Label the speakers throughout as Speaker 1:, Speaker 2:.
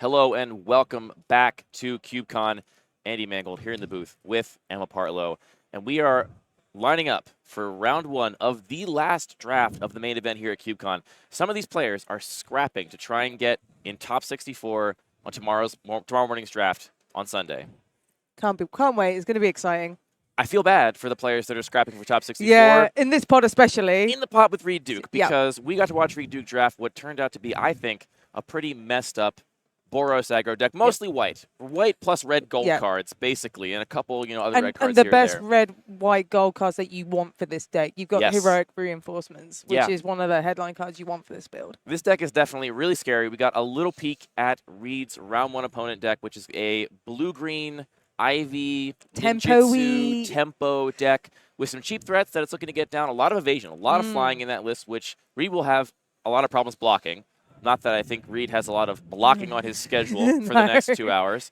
Speaker 1: Hello and welcome back to CubeCon. Andy Mangold here in the booth with Emma Partlow, and we are lining up for round one of the last draft of the main event here at CubeCon. Some of these players are scrapping to try and get in top 64 on tomorrow morning's draft on Sunday.
Speaker 2: Can't wait. It's going to be exciting.
Speaker 1: I feel bad for the players that are scrapping for top 64.
Speaker 2: Yeah, in this pod especially.
Speaker 1: In the pot with Reed Duke, because we got to watch Reed Duke draft what turned out to be, I think, a pretty messed up Boros aggro deck, mostly white plus red gold cards, basically, and a couple, other red cards
Speaker 2: and the
Speaker 1: here
Speaker 2: best
Speaker 1: and there.
Speaker 2: red, white, gold cards that you want for this deck. You've got Heroic Reinforcements, which is one of the headline cards you want for this build.
Speaker 1: This deck is definitely really scary. We got a little peek at Reed's round one opponent deck, which is a blue-green Ivy ninjutsu tempo deck with some cheap threats that it's looking to get down. A lot of evasion, a lot of flying in that list, which Reed will have a lot of problems blocking. Not that I think Reed has a lot of blocking on his schedule for the next 2 hours.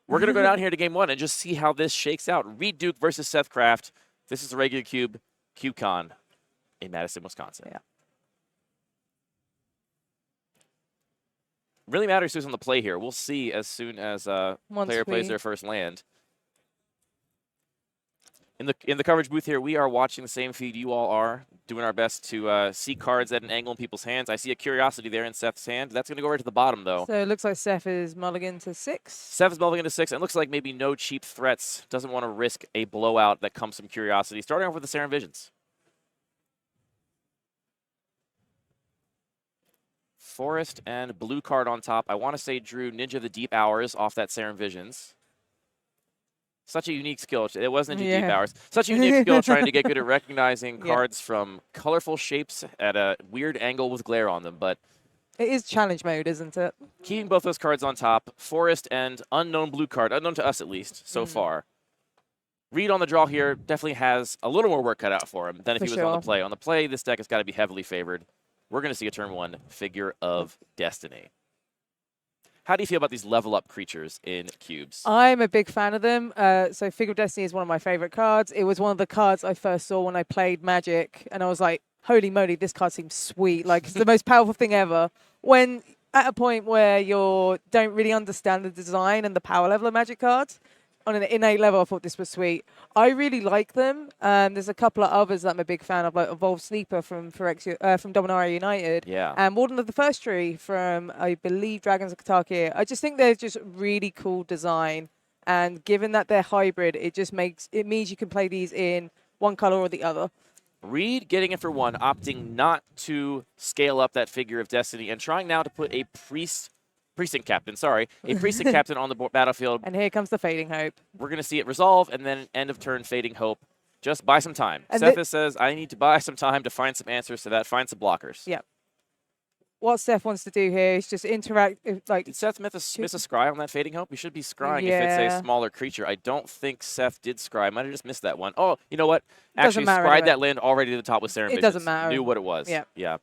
Speaker 1: We're going to go down here to game one and just see how this shakes out. Reed Duke versus Seth Craft. This is the regular CubeCon in Madison, Wisconsin.
Speaker 2: Yeah.
Speaker 1: Really matters who's on the play here. We'll see as soon as player plays their first land. In the coverage booth here, we are watching the same feed you all are, doing our best to see cards at an angle in people's hands. I see a Curiosity there in Seth's hand. That's going to go right to the bottom, though.
Speaker 2: So it looks like Seth is mulligan to 6.
Speaker 1: Seth is mulligan to 6, and it looks like maybe no cheap threats. Doesn't want to risk a blowout that comes from Curiosity. Starting off with the Serum Visions. Forest and blue card on top. I want to say drew Ninja of the Deep Hours off that Serum Visions. Such a unique skill. It wasn't Deep Hours. Such a unique skill trying to get good at recognizing cards from colorful shapes at a weird angle with glare on them. But
Speaker 2: it is challenge mode, isn't it?
Speaker 1: Keeping both those cards on top, Forest and unknown blue card, unknown to us at least so far. Reed on the draw here definitely has a little more work cut out for him than if he was on the play. On the play, this deck has got to be heavily favored. We're going to see a turn one Figure of Destiny. How do you feel about these level-up creatures in cubes?
Speaker 2: I'm a big fan of them. So Figure of Destiny is one of my favorite cards. It was one of the cards I first saw when I played Magic, and I was like, holy moly, this card seems sweet. Like, it's the most powerful thing ever. When at a point where you don't really understand the design and the power level of Magic cards, on an innate level, I thought this was sweet. I really like them. There's a couple of others that I'm a big fan of, like Evolved Sleeper from Dominaria United.
Speaker 1: Yeah.
Speaker 2: And Warden of the First Tree from, I believe, Dragons of Katakir. I just think they're just really cool design. And given that they're hybrid, it means you can play these in one color or the other.
Speaker 1: Reed getting it for one, opting not to scale up that Figure of Destiny and trying now to put a Precinct Captain on the battlefield.
Speaker 2: And here comes the Fading Hope.
Speaker 1: We're going to see it resolve, and then end of turn Fading Hope. Just buy some time. Seth says, I need to buy some time to find some answers to that, find some blockers.
Speaker 2: Yeah. What Seth wants to do here is just interact.
Speaker 1: Did Seth miss a scry on that Fading Hope? He should be scrying if it's a smaller creature. I don't think Seth did scry. Might have just missed that one. Oh, you know what? Actually, scryed that land already to the top with Serum Visions.
Speaker 2: It doesn't matter.
Speaker 1: Knew what it was.
Speaker 2: Yeah.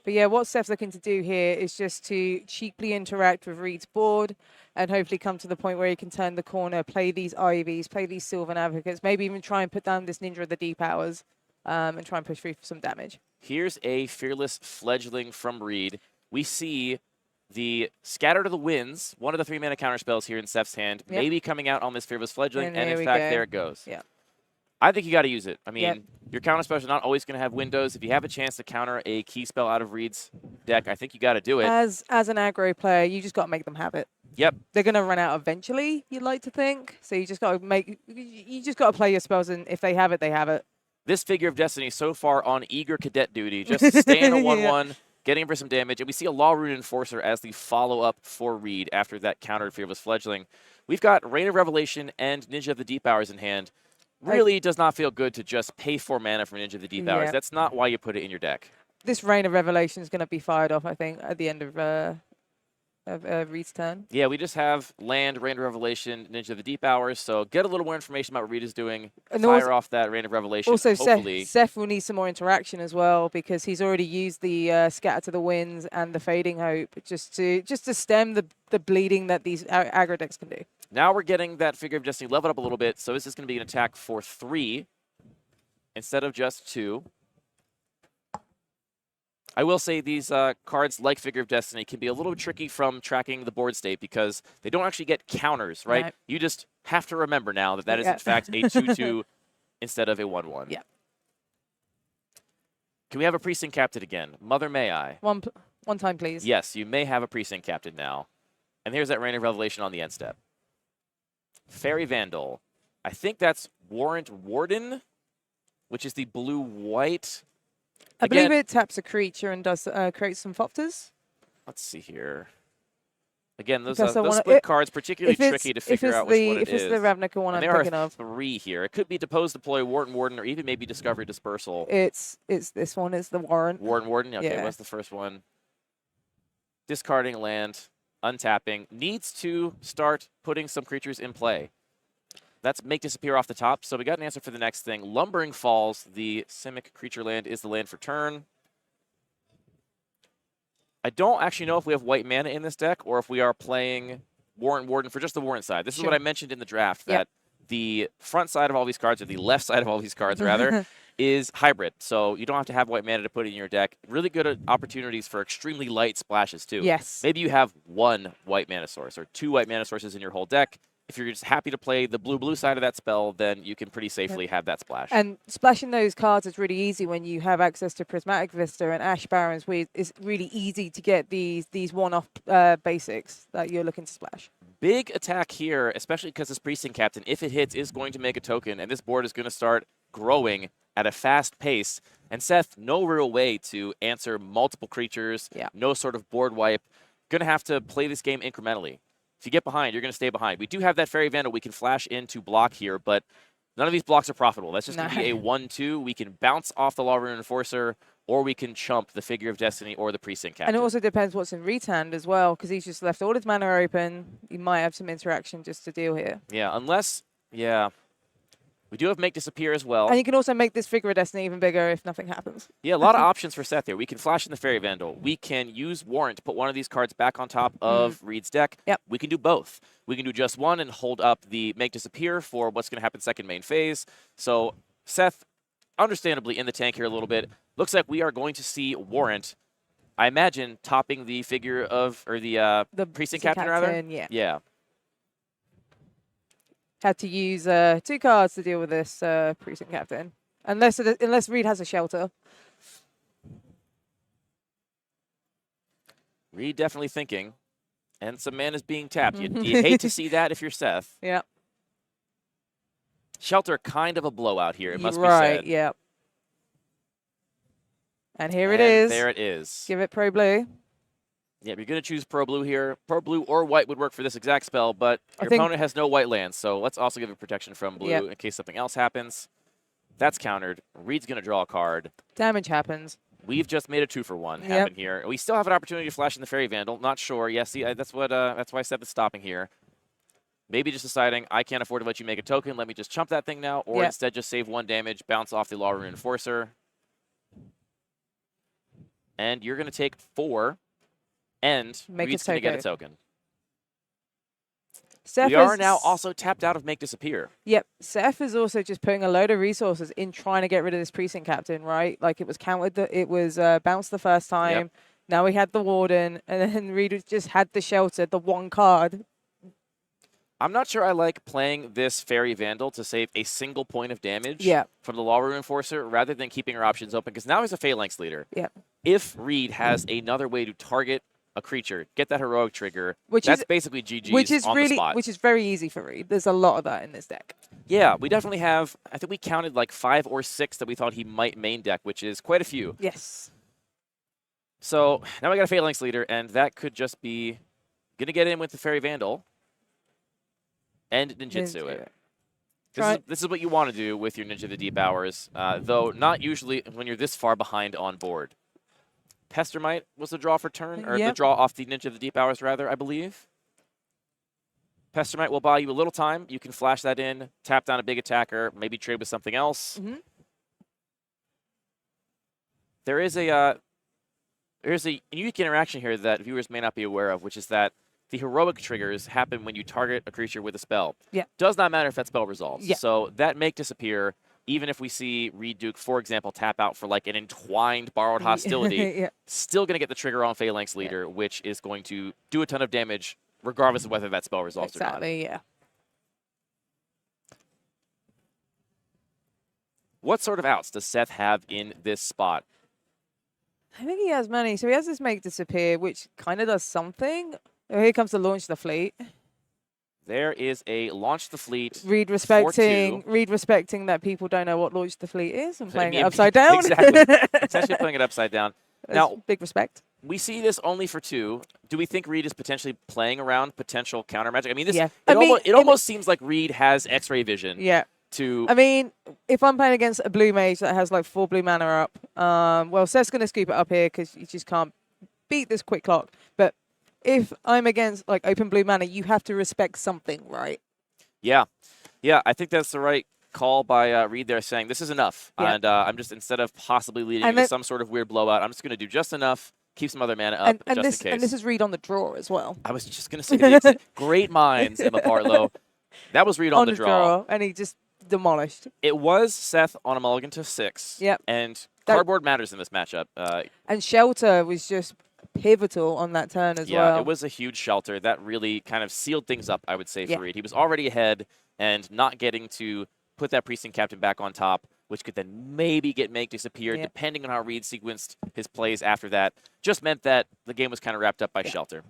Speaker 2: But yeah, what Seth's looking to do here is just to cheaply interact with Reed's board and hopefully come to the point where he can turn the corner, play these Ivies, play these Sylvan Advocates, maybe even try and put down this Ninja of the Deep Hours and try and push through for some damage.
Speaker 1: Here's a Fearless Fledgling from Reed. We see the Scatter to the Winds, one of the 3-mana counterspells here in Seth's hand, maybe coming out on this Fearless Fledgling, and in fact, there it goes.
Speaker 2: Yeah.
Speaker 1: I think you got to use it. I mean, your counterspells are not always going to have windows. If you have a chance to counter a key spell out of Reed's deck, I think you got to do it.
Speaker 2: As an aggro player, you just got to make them have it.
Speaker 1: Yep.
Speaker 2: They're going to run out eventually, you'd like to think. So you just got to play your spells, and if they have it, they have it.
Speaker 1: This Figure of Destiny so far on eager cadet duty, just staying a 1/1, getting him for some damage. And we see a Law Rune Enforcer as the follow-up for Reed after that countered Fearless Fledgling. We've got Rain of Revelation and Ninja of the Deep Hours in hand. Really does not feel good to just pay 4 mana for Ninja of the Deep Hours. That's not why you put it in your deck.
Speaker 2: This Rain of Revelation is going to be fired off, I think, at the end of Reed's turn.
Speaker 1: Yeah, we just have land, Rain of Revelation, Ninja of the Deep Hours. So get a little more information about what Reed is doing. And fire off that Rain of Revelation.
Speaker 2: Also,
Speaker 1: hopefully.
Speaker 2: Seth will need some more interaction as well because he's already used the Scatter to the Winds and the Fading Hope just to stem the bleeding that these aggro decks can do.
Speaker 1: Now we're getting that Figure of Destiny leveled up a little bit, so this is going to be an attack for 3 instead of just 2. I will say these cards, like Figure of Destiny, can be a little bit tricky from tracking the board state because they don't actually get counters, right?
Speaker 2: No.
Speaker 1: You just have to remember now that that is, in fact, a 2/2 instead of a 1/1.
Speaker 2: Yeah.
Speaker 1: Can we have a Precinct Captain again? Mother, may I?
Speaker 2: One time, please.
Speaker 1: Yes, you may have a Precinct Captain now. And here's that Rain of Revelation on the end step. Fairy Vandal. I think that's Warrant Warden, which is the blue-white.
Speaker 2: I believe it taps a creature and does create some Fopters.
Speaker 1: Let's see here. Again, those
Speaker 2: Because
Speaker 1: split cards, particularly tricky to figure out which one it is.
Speaker 2: If it's the Ravnica one I'm thinking of.
Speaker 1: There are 3 here. It could be Depose, Deploy, Warden, Warden, or even maybe Discovery, Dispersal.
Speaker 2: It's this one is the Warrant.
Speaker 1: Warden. Okay,
Speaker 2: yeah.
Speaker 1: what's the first one? Discarding land, untapping. Needs to start putting some creatures in play. That's Make Disappear off the top. So we got an answer for the next thing. Lumbering Falls, the Simic creature land, is the land for turn. I don't actually know if we have white mana in this deck or if we are playing Warrant Warden for just the Warrant side. This is what I mentioned in the draft, that the front side of all these cards, or the left side of all these cards, rather, is hybrid. So you don't have to have white mana to put in your deck. Really good at opportunities for extremely light splashes, too.
Speaker 2: Yes.
Speaker 1: Maybe you have 1 white mana source or 2 white mana sources in your whole deck. If you're just happy to play the blue-blue side of that spell, then you can pretty safely have that splash.
Speaker 2: And splashing those cards is really easy when you have access to Prismatic Vista and Ash Barrens, where it's really easy to get these one-off basics that you're looking to splash.
Speaker 1: Big attack here, especially because this Precinct Captain, if it hits, is going to make a token, and this board is going to start growing at a fast pace. And Seth, no real way to answer multiple creatures, no sort of board wipe. Going to have to play this game incrementally. If you get behind, you're going to stay behind. We do have that Fairy Vandal we can flash in to block here, but none of these blocks are profitable. That's just going to be a 1/2. We can bounce off the Law Rune Enforcer, or we can chump the Figure of Destiny or the Precinct Captain.
Speaker 2: And it also depends what's in Reed's hand as well, because he's just left all his mana open. You might have some interaction just to deal here.
Speaker 1: Yeah, unless, we do have Make Disappear as well.
Speaker 2: And you can also make this Figure of Destiny even bigger if nothing happens.
Speaker 1: Yeah, a lot of options for Seth here. We can flash in the Fairy Vandal. We can use Warrant to put one of these cards back on top of Reed's deck.
Speaker 2: Yep.
Speaker 1: We can do both. We can do just one and hold up the Make Disappear for what's going to happen second main phase. So Seth, understandably in the tank here a little bit. Looks like we are going to see Warrant, I imagine, topping the Figure of, or the Precinct Captain, rather? Yeah.
Speaker 2: Had to use 2 cards to deal with this Precinct Captain. Unless Reed has a shelter.
Speaker 1: Reed definitely thinking. And some mana's being tapped. You hate to see that if you're Seth.
Speaker 2: Yeah.
Speaker 1: Shelter, kind of a blowout here, it must be
Speaker 2: right,
Speaker 1: said.
Speaker 2: yeah. And here it is.
Speaker 1: There it is.
Speaker 2: Give it Pro Blue.
Speaker 1: Yeah, you're going to choose Pro Blue here. Pro Blue or White would work for this exact spell, but your opponent has no white lands, so let's also give it protection from Blue in case something else happens. That's countered. Reed's going to draw a card.
Speaker 2: Damage happens.
Speaker 1: We've just made a 2-for-1 happen here. We still have an opportunity to flash in the Fairy Vandal. Not sure. Yeah, see, that's why Seth is stopping here. Maybe just deciding, I can't afford to let you make a token. Let me just chump that thing now, or instead just save 1 damage, bounce off the Law Rune Enforcer. And you're going to take 4. And Reed's going to get a token.
Speaker 2: Seth
Speaker 1: we are now also tapped out of Make Disappear.
Speaker 2: Yep. Seth is also just putting a load of resources in trying to get rid of this Precinct Captain, right? Like it was it was bounced the first time. Yep. Now we had the Warden, and then Reed just had the Shelter, the 1 card.
Speaker 1: I'm not sure I like playing this Fairy Vandal to save a single point of damage from the Law Rune Enforcer rather than keeping our options open, because now he's a Phalanx leader.
Speaker 2: Yep.
Speaker 1: If Reed has another way to target a creature, get that heroic trigger, that's basically GG's on the spot.
Speaker 2: Which is very easy for Reed. There's a lot of that in this deck.
Speaker 1: Yeah, we definitely have, I think we counted like 5 or 6 that we thought he might main deck, which is quite a few.
Speaker 2: Yes.
Speaker 1: So now we got a Phalanx leader, and that could just be going to get in with the Fairy Vandal and Ninjutsu it. This is what you want to do with your Ninja of the Deep Hours, though not usually when you're this far behind on board. Pestermite was the draw for turn, or the draw off the Ninja of the Deep Hours, rather, I believe. Pestermite will buy you a little time. You can flash that in, tap down a big attacker, maybe trade with something else. There is a unique interaction here that viewers may not be aware of, which is that the heroic triggers happen when you target a creature with a spell.
Speaker 2: Yeah.
Speaker 1: Does not matter if that spell resolves. So that Make Disappear even if we see Reed Duke, for example, tap out for like an entwined borrowed hostility,
Speaker 2: Yeah.
Speaker 1: still going to get the trigger on Phalanx Leader, which is going to do a ton of damage regardless of whether that spell resolves or not.
Speaker 2: Exactly, yeah.
Speaker 1: What sort of outs does Seth have in this spot?
Speaker 2: I think he has many. So he has this Make Disappear, which kind of does something. Oh, here comes the Launch the Fleet.
Speaker 1: There is a Launch the Fleet.
Speaker 2: Reed respecting that people don't know what Launch the Fleet is and playing it
Speaker 1: mean,
Speaker 2: upside down.
Speaker 1: Exactly. Essentially playing it upside down. Now,
Speaker 2: big respect.
Speaker 1: we see this only for 2. Do we think Reed is potentially playing around potential counter magic? I mean, this
Speaker 2: Yeah.
Speaker 1: it almost seems like Reed has X-ray vision.
Speaker 2: Yeah.
Speaker 1: To
Speaker 2: I mean, if I'm playing against a blue mage that has like 4 blue mana up, well, Seth's going to scoop it up here because you just can't beat this quick clock. But if I'm against like open blue mana, you have to respect something, right?
Speaker 1: Yeah. Yeah, I think that's the right call by Reed there, saying this is enough.
Speaker 2: Yeah.
Speaker 1: And I'm just, instead of possibly leading into some sort of weird blowout, I'm just going to do just enough, keep some other mana up just in case.
Speaker 2: And this is Reed on the draw as well.
Speaker 1: I was just going to say the exact great minds, Emma Partlow. That was Reed on the draw.
Speaker 2: And he just demolished.
Speaker 1: It was Seth on a mulligan to 6.
Speaker 2: Yep.
Speaker 1: And cardboard matters in this matchup.
Speaker 2: And Shelter was just pivotal on that turn as well.
Speaker 1: Yeah, it was a huge shelter. That really kind of sealed things up, I would say, for Reed. He was already ahead, and not getting to put that Precinct Captain back on top, which could then maybe get Make Disappear, depending on how Reed sequenced his plays after that, just meant that the game was kind of wrapped up by Shelter.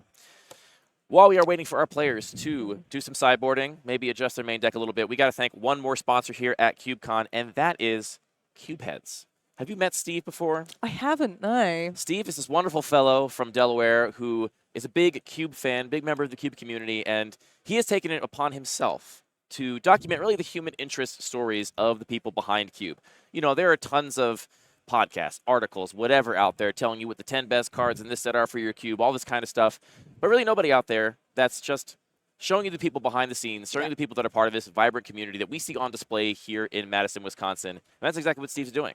Speaker 1: While we are waiting for our players to do some sideboarding, maybe adjust their main deck a little bit, we got to thank one more sponsor here at CubeCon, and that is CubeHeads. Have you met Steve before?
Speaker 2: I haven't, no.
Speaker 1: Steve is this wonderful fellow from Delaware who is a big Cube fan, big member of the Cube community, and he has taken it upon himself to document really the human interest stories of the people behind Cube. You know, there are tons of podcasts, articles, whatever out there telling you what the 10 best cards in this set are for your Cube, all this kind of stuff. But really nobody out there that's just showing you the people behind the scenes, showing you the people that are part of this vibrant community that we see on display here in Madison, Wisconsin. And that's exactly what Steve's doing.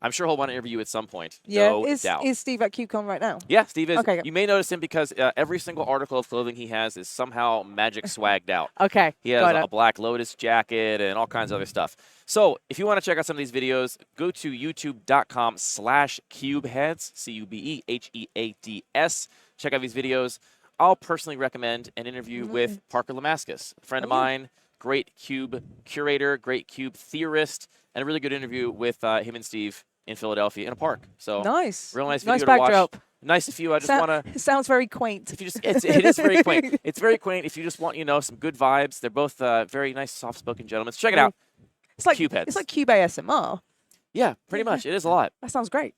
Speaker 1: I'm sure he'll want to interview you at some point.
Speaker 2: Yeah,
Speaker 1: no doubt.
Speaker 2: Is Steve at CubeCon right now?
Speaker 1: Yeah, Steve is.
Speaker 2: Okay.
Speaker 1: You may notice him because every single article of clothing he has is somehow magic swagged out.
Speaker 2: Okay.
Speaker 1: He has a Black Lotus jacket and all kinds of other stuff. So if you want to check out some of these videos, go to youtube.com/cubeheads, CubeHeads. Check out these videos. I'll personally recommend an interview with Parker Lamascus, a friend of mine, great Cube curator, great Cube theorist, and a really good interview with him and Steve in Philadelphia in a park. So
Speaker 2: nice.
Speaker 1: Real nice video to
Speaker 2: backdrop.
Speaker 1: watch. Nice if you just want to.
Speaker 2: It sounds very quaint.
Speaker 1: If you just, it is very quaint. It's very quaint. If you just want, some good vibes. They're both very nice, soft-spoken gentlemen. So check it out.
Speaker 2: It's like
Speaker 1: CubeHeads.
Speaker 2: It's like Cube ASMR.
Speaker 1: Yeah, pretty much. It is a lot.
Speaker 2: That sounds great.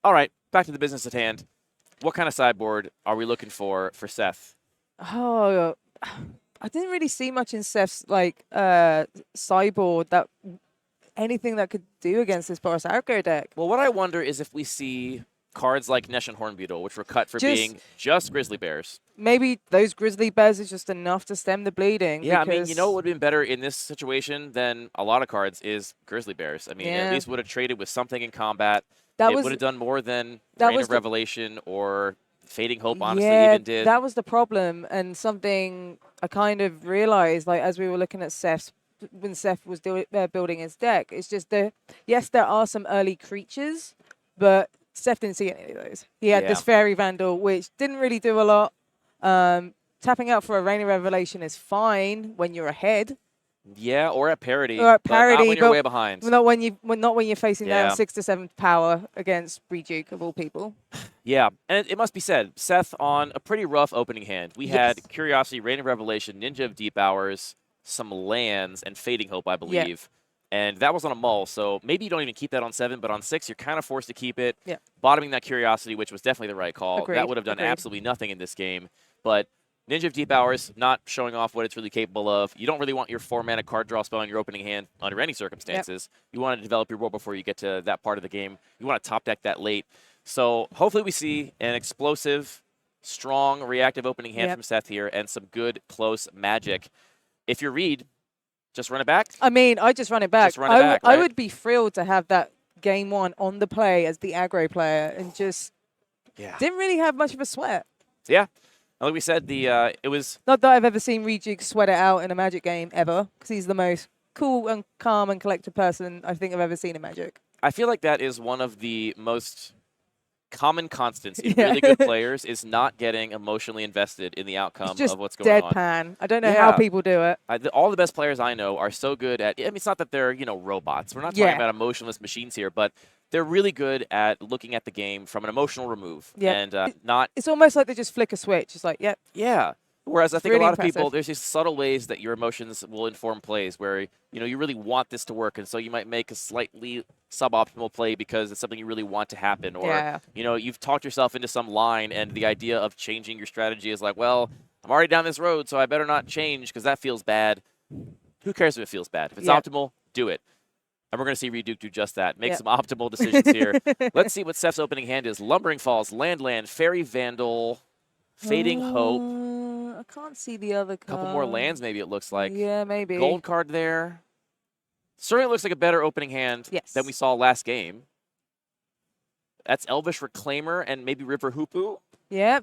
Speaker 1: All right, back to the business at hand. What kind of sideboard are we looking for Seth?
Speaker 2: Oh, I didn't really see much in Seth's sideboard that anything that could do against this Boris Aggro deck.
Speaker 1: Well, what I wonder is if we see cards like Nesh and Hornbeetle, which were cut for being just Grizzly Bears.
Speaker 2: Maybe those Grizzly Bears is just enough to stem the bleeding.
Speaker 1: Yeah, I mean, you know what would have been better in this situation than a lot of cards is Grizzly Bears. I mean, at least would have traded with something in combat. It would have done more than Reign of Revelation or Fading Hope, honestly, even did.
Speaker 2: That was the problem, and something I kind of realized, as we were looking at when Seth was building his deck, it's just yes, there are some early creatures, but Seth didn't see any of those. He had this Fairy Vandal, which didn't really do a lot. Tapping out for a Rain of Revelation is fine when you're ahead.
Speaker 1: Yeah, or at parity.
Speaker 2: Or at parity,
Speaker 1: but not when you're way behind.
Speaker 2: Not when you're facing down 6 to 7 power against Reduke of all people.
Speaker 1: Yeah, and it must be said, Seth on a pretty rough opening hand. We had Curiosity, Rain of Revelation, Ninja of Deep Hours, some lands, and Fading Hope, I believe. Yeah. And that was on a mull, so maybe you don't even keep that on 7, but on 6, you're kind of forced to keep it. Yeah. Bottoming that Curiosity, which was definitely the right call.
Speaker 2: Agreed.
Speaker 1: That would have done absolutely nothing in this game. But Ninja of Deep Hours, not showing off what it's really capable of. You don't really want your 4-mana card draw spell in your opening hand under any circumstances. Yep. You want to develop your role before you get to that part of the game. You want to top deck that late. So hopefully we see an explosive, strong, reactive opening hand from Seth here and some good, close magic. If you're Reed, just run it back.
Speaker 2: I mean, I just run it back.
Speaker 1: Just run it back, right?
Speaker 2: I would be thrilled to have that game 1 on the play as the aggro player and just didn't really have much of a sweat.
Speaker 1: Yeah. Like we said, it was...
Speaker 2: Not that I've ever seen Reduke sweat it out in a Magic game, ever, because he's the most cool and calm and collected person I think I've ever seen in Magic.
Speaker 1: I feel like that is one of the most common constants in really good players is not getting emotionally invested in the outcome of what's going on.
Speaker 2: Deadpan. I don't know how people do it.
Speaker 1: All the best players I know are so good at. I mean, it's not that they're robots. We're not talking about emotionless machines here, but they're really good at looking at the game from an emotional remove.
Speaker 2: Yeah.
Speaker 1: And not.
Speaker 2: It's almost like they just flick a switch. It's like, yep.
Speaker 1: Yeah. Whereas I think
Speaker 2: really
Speaker 1: a lot of
Speaker 2: impressive.
Speaker 1: people, there's these subtle ways that your emotions will inform plays where, you really want this to work. And so you might make a slightly suboptimal play because it's something you really want to happen. Or, you've talked yourself into some line and the idea of changing your strategy is like, well, I'm already down this road, so I better not change because that feels bad. Who cares if it feels bad? If it's optimal, do it. And we're going to see Reduke do just that. Make some optimal decisions here. Let's see what Seth's opening hand is. Lumbering Falls, Land, Fairy Vandal, Fading Hope.
Speaker 2: I can't see the other card.
Speaker 1: Couple more lands, maybe it looks like.
Speaker 2: Yeah, maybe.
Speaker 1: Gold card there. Certainly looks like a better opening hand than we saw last game. That's Elvish Reclaimer and maybe River Hoopu.
Speaker 2: Yeah,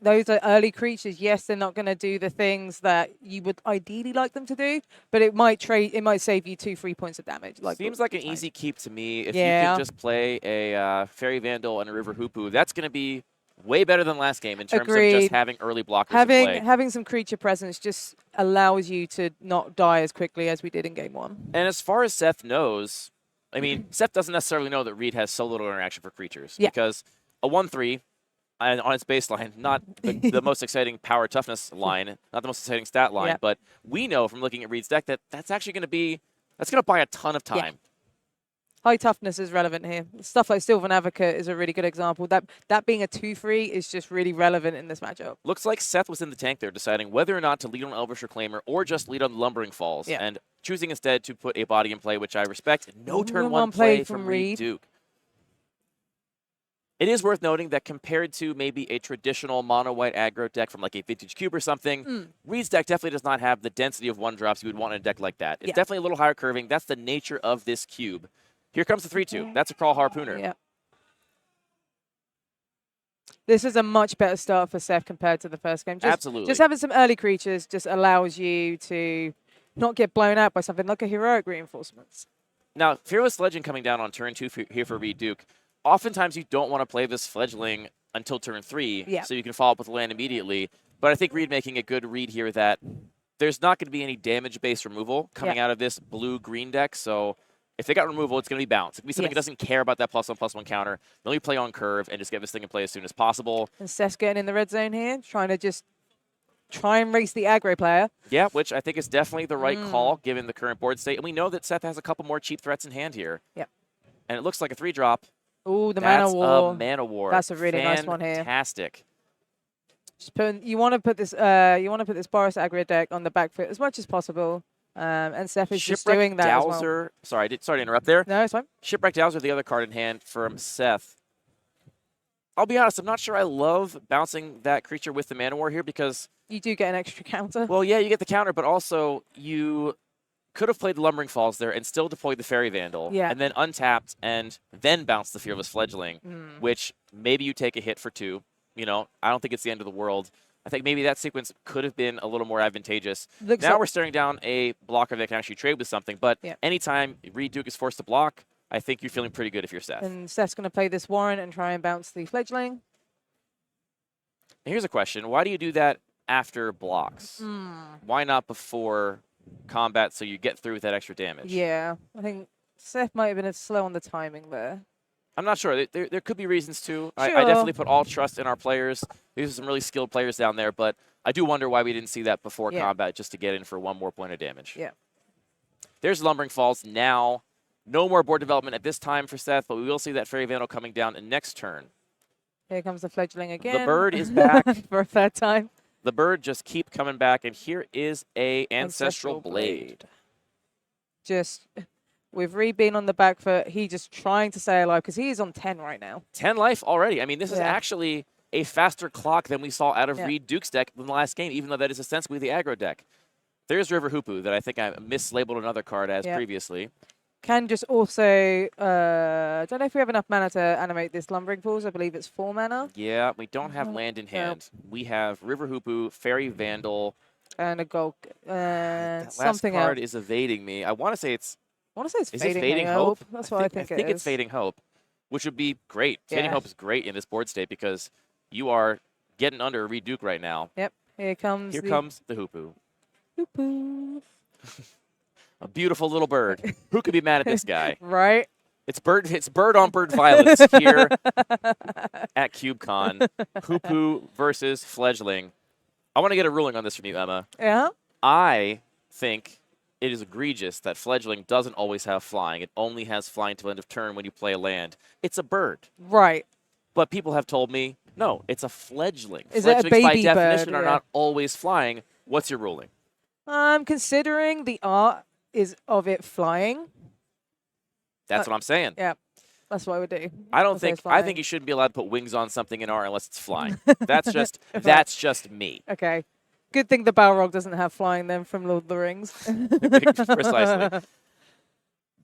Speaker 2: those are early creatures. Yes, they're not going to do the things that you would ideally like them to do, but it might save you 2-3 points of damage.
Speaker 1: Seems like an easy keep to me. If you can just play a Fairy Vandal and a River Hoopu, that's going to be way better than last game in terms of just having early blockers in play.
Speaker 2: Having some creature presence just allows you to not die as quickly as we did in game 1.
Speaker 1: And as far as Seth knows, I mean, Seth doesn't necessarily know that Reed has so little interaction for creatures. Because a 1/3 on its baseline, not the most exciting power toughness line, not the most exciting stat line, but we know from looking at Reed's deck that that's actually going to buy a ton of time.
Speaker 2: High toughness is relevant here. Stuff like Sylvan Advocate is a really good example. That being a 2/3 is just really relevant in this matchup.
Speaker 1: Looks like Seth was in the tank there deciding whether or not to lead on Elvish Reclaimer or just lead on Lumbering Falls. And choosing instead to put a body in play, which I respect. No turn one play from Reed Duke. It is worth noting that compared to maybe a traditional mono-white aggro deck from like a Vintage Cube or something, Reed's deck definitely does not have the density of 1-drops you would want in a deck like that. It's definitely a little higher curving. That's the nature of this cube. Here comes the 3-2. That's a Crawl Harpooner.
Speaker 2: Yeah. This is a much better start for Seth compared to the first game.
Speaker 1: Absolutely.
Speaker 2: Just having some early creatures just allows you to not get blown out by something like a Heroic Reinforcements.
Speaker 1: Now, Fearless Legend coming down on turn 2 here for Reed Duke. Oftentimes you don't want to play this Fledgling until turn 3, so you can follow up with land immediately. But I think Reed making a good read here that there's not going to be any damage-based removal coming out of this blue-green deck, so if they got removal, it's going to be bounce. It's going to be something that doesn't care about that +1/+1 counter. Let me play on curve and just get this thing in play as soon as possible.
Speaker 2: And Seth's getting in the red zone here, trying to just try and race the aggro player.
Speaker 1: Yeah, which I think is definitely the right call given the current board state. And we know that Seth has a couple more cheap threats in hand here.
Speaker 2: Yep.
Speaker 1: And it looks like a 3-drop.
Speaker 2: Ooh, the Mana War.
Speaker 1: That's a Mana War.
Speaker 2: That's a really nice one here.
Speaker 1: Fantastic.
Speaker 2: You want to put this Boros aggro deck on the back foot as much as possible. And Seth is just doing that as well.
Speaker 1: Sorry to interrupt there.
Speaker 2: No, it's fine.
Speaker 1: Shipwreck Dowser, the other card in hand from Seth. I'll be honest, I'm not sure I love bouncing that creature with the Mana War here because
Speaker 2: you do get an extra counter.
Speaker 1: Well, yeah, you get the counter, but also you could have played the Lumbering Falls there and still deployed the Fairy Vandal, and then untapped and then bounced the Fearless Fledgling, which maybe you take a hit for 2. I don't think it's the end of the world. I think maybe that sequence could have been a little more advantageous. Now we're staring down a blocker that can actually trade with something, but anytime Reed Duke is forced to block, I think you're feeling pretty good if you're Seth.
Speaker 2: And Seth's going to play this Warren and try and bounce the Fledgling.
Speaker 1: Here's a question. Why do you do that after blocks? Why not before combat so you get through with that extra damage?
Speaker 2: Yeah, I think Seth might have been slow on the timing there.
Speaker 1: I'm not sure. There could be reasons too. Sure. I definitely put all trust in our players. These are some really skilled players down there, but I do wonder why we didn't see that before combat just to get in for 1 more point of damage.
Speaker 2: Yeah.
Speaker 1: There's Lumbering Falls now. No more board development at this time for Seth, but we will see that Fairy Vandal coming down next turn.
Speaker 2: Here comes the Fledgling again.
Speaker 1: The bird is back.
Speaker 2: For a third time.
Speaker 1: The bird just keep coming back, and here is a Ancestral Blade.
Speaker 2: Just with Reed being on the back foot, he just trying to stay alive because he is on 10 right now.
Speaker 1: 10 life already. I mean, this is actually a faster clock than we saw out of Reed Duke's deck in the last game, even though that is ostensibly the aggro deck. There's River Hoopu that I think I mislabeled another card as previously.
Speaker 2: Can just also, I don't know if we have enough mana to animate this Lumbering Falls. I believe it's 4 mana.
Speaker 1: Yeah, we don't have land in hand. We have River Hoopu, Fairy Vandal,
Speaker 2: And a gold.
Speaker 1: That last
Speaker 2: Something
Speaker 1: card
Speaker 2: else.
Speaker 1: is evading me. I want to say it's...
Speaker 2: I want to say it's
Speaker 1: Is
Speaker 2: Fading,
Speaker 1: it Fading Hope?
Speaker 2: That's what I think it is.
Speaker 1: It's Fading Hope, which would be great. Fading
Speaker 2: Yeah.
Speaker 1: Hope is great in this board state because you are getting under Reed Duke right now.
Speaker 2: Yep. Here comes
Speaker 1: the Hoopu.
Speaker 2: Hoopu.
Speaker 1: A beautiful little bird. Who could be mad at this guy?
Speaker 2: Right.
Speaker 1: It's bird on bird violence here at CubeCon. Hoopu versus Fledgling. I want to get a ruling on this from you, Emma.
Speaker 2: Yeah.
Speaker 1: I think it is egregious that Fledgling doesn't always have flying. It only has flying till end of turn when you play a land. It's a bird.
Speaker 2: Right.
Speaker 1: But people have told me, no, it's a fledgling.
Speaker 2: Is it a
Speaker 1: Fledglings, by
Speaker 2: baby
Speaker 1: definition,
Speaker 2: bird?
Speaker 1: are
Speaker 2: Yeah.
Speaker 1: not always flying. What's your ruling?
Speaker 2: Considering the art is of it flying.
Speaker 1: That's what I'm saying.
Speaker 2: Yeah. That's what I would do.
Speaker 1: I think you shouldn't be allowed to put wings on something in art unless it's flying. That's just me.
Speaker 2: Okay. Good thing the Balrog doesn't have flying then from Lord of the Rings.
Speaker 1: Precisely.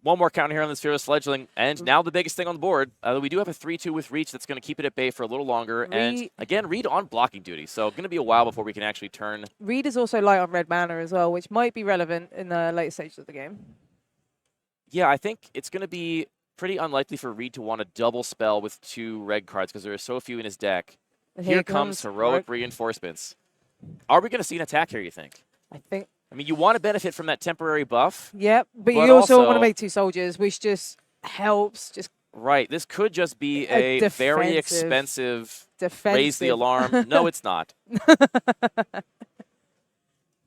Speaker 1: One more counter here on this Fearless Fledgling, and now the biggest thing on the board. We do have a 3-2 with Reach that's going to keep it at bay for a little longer. And again, Reed on blocking duty, so going to be a while before we can actually turn.
Speaker 2: Reed is also light on red mana as well, which might be relevant in the later stages of the game.
Speaker 1: Yeah, I think it's going to be pretty unlikely for Reed to want to double spell with 2 red cards because there are so few in his deck.
Speaker 2: And
Speaker 1: Here comes Heroic Reinforcements. Are we going to see an attack here, you think? I mean, you want to benefit from that temporary buff.
Speaker 2: Yep, but you also want to make 2 soldiers, which just helps.
Speaker 1: Right, this could just be a very expensive raise the alarm. No, it's not.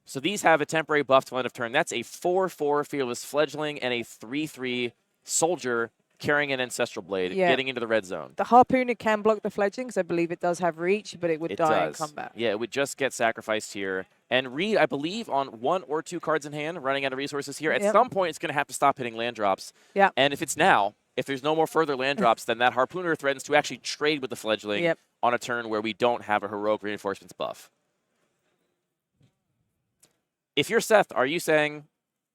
Speaker 1: So these have a temporary buff till end of turn. That's a 4/4 Fearless Fledgling and a 3/3 Soldier carrying an Ancestral Blade, getting into the red zone.
Speaker 2: The Harpooner can block the Fledglings. I believe it does have reach, but it would die in combat.
Speaker 1: Yeah, it would just get sacrificed here. And Reed, I believe, on 1 or 2 cards in hand, running out of resources here. At some point, it's going to have to stop hitting land drops.
Speaker 2: Yeah.
Speaker 1: And if it's now, if there's no more further land drops, then that Harpooner threatens to actually trade with the Fledgling on a turn where we don't have a Heroic Reinforcements buff. If you're Seth, are you saying,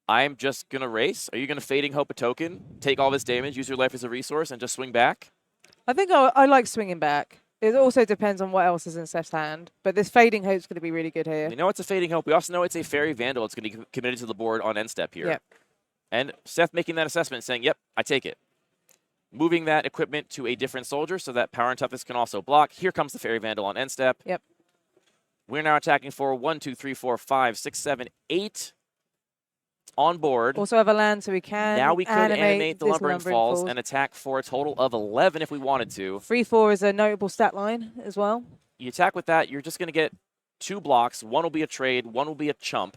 Speaker 1: I'm just going to race? Are you going to Fading Hope a token, take all this damage, use your life as a resource, and just swing back?
Speaker 2: I think I like swinging back. It also depends on what else is in Seth's hand. But this Fading Hope's going to be really good here.
Speaker 1: We know it's a Fading Hope. We also know it's a Fairy Vandal. It's going to be committed to the board on end step here.
Speaker 2: Yep.
Speaker 1: And Seth making that assessment, saying, yep, I take it. Moving that equipment to a different soldier so that Power and Toughness can also block. Here comes the Fairy Vandal on end step.
Speaker 2: Yep.
Speaker 1: We're now attacking for 1, 2, 3, 4, 5, 6, 7, 8 on board.
Speaker 2: Also have a land, so we can
Speaker 1: now we could animate the Lumbering Falls and attack for a total of 11 if we wanted to.
Speaker 2: 3/4 is a notable stat line as well.
Speaker 1: You attack with that, you're just going to get 2 blocks. 1 will be a trade, 1 will be a chump.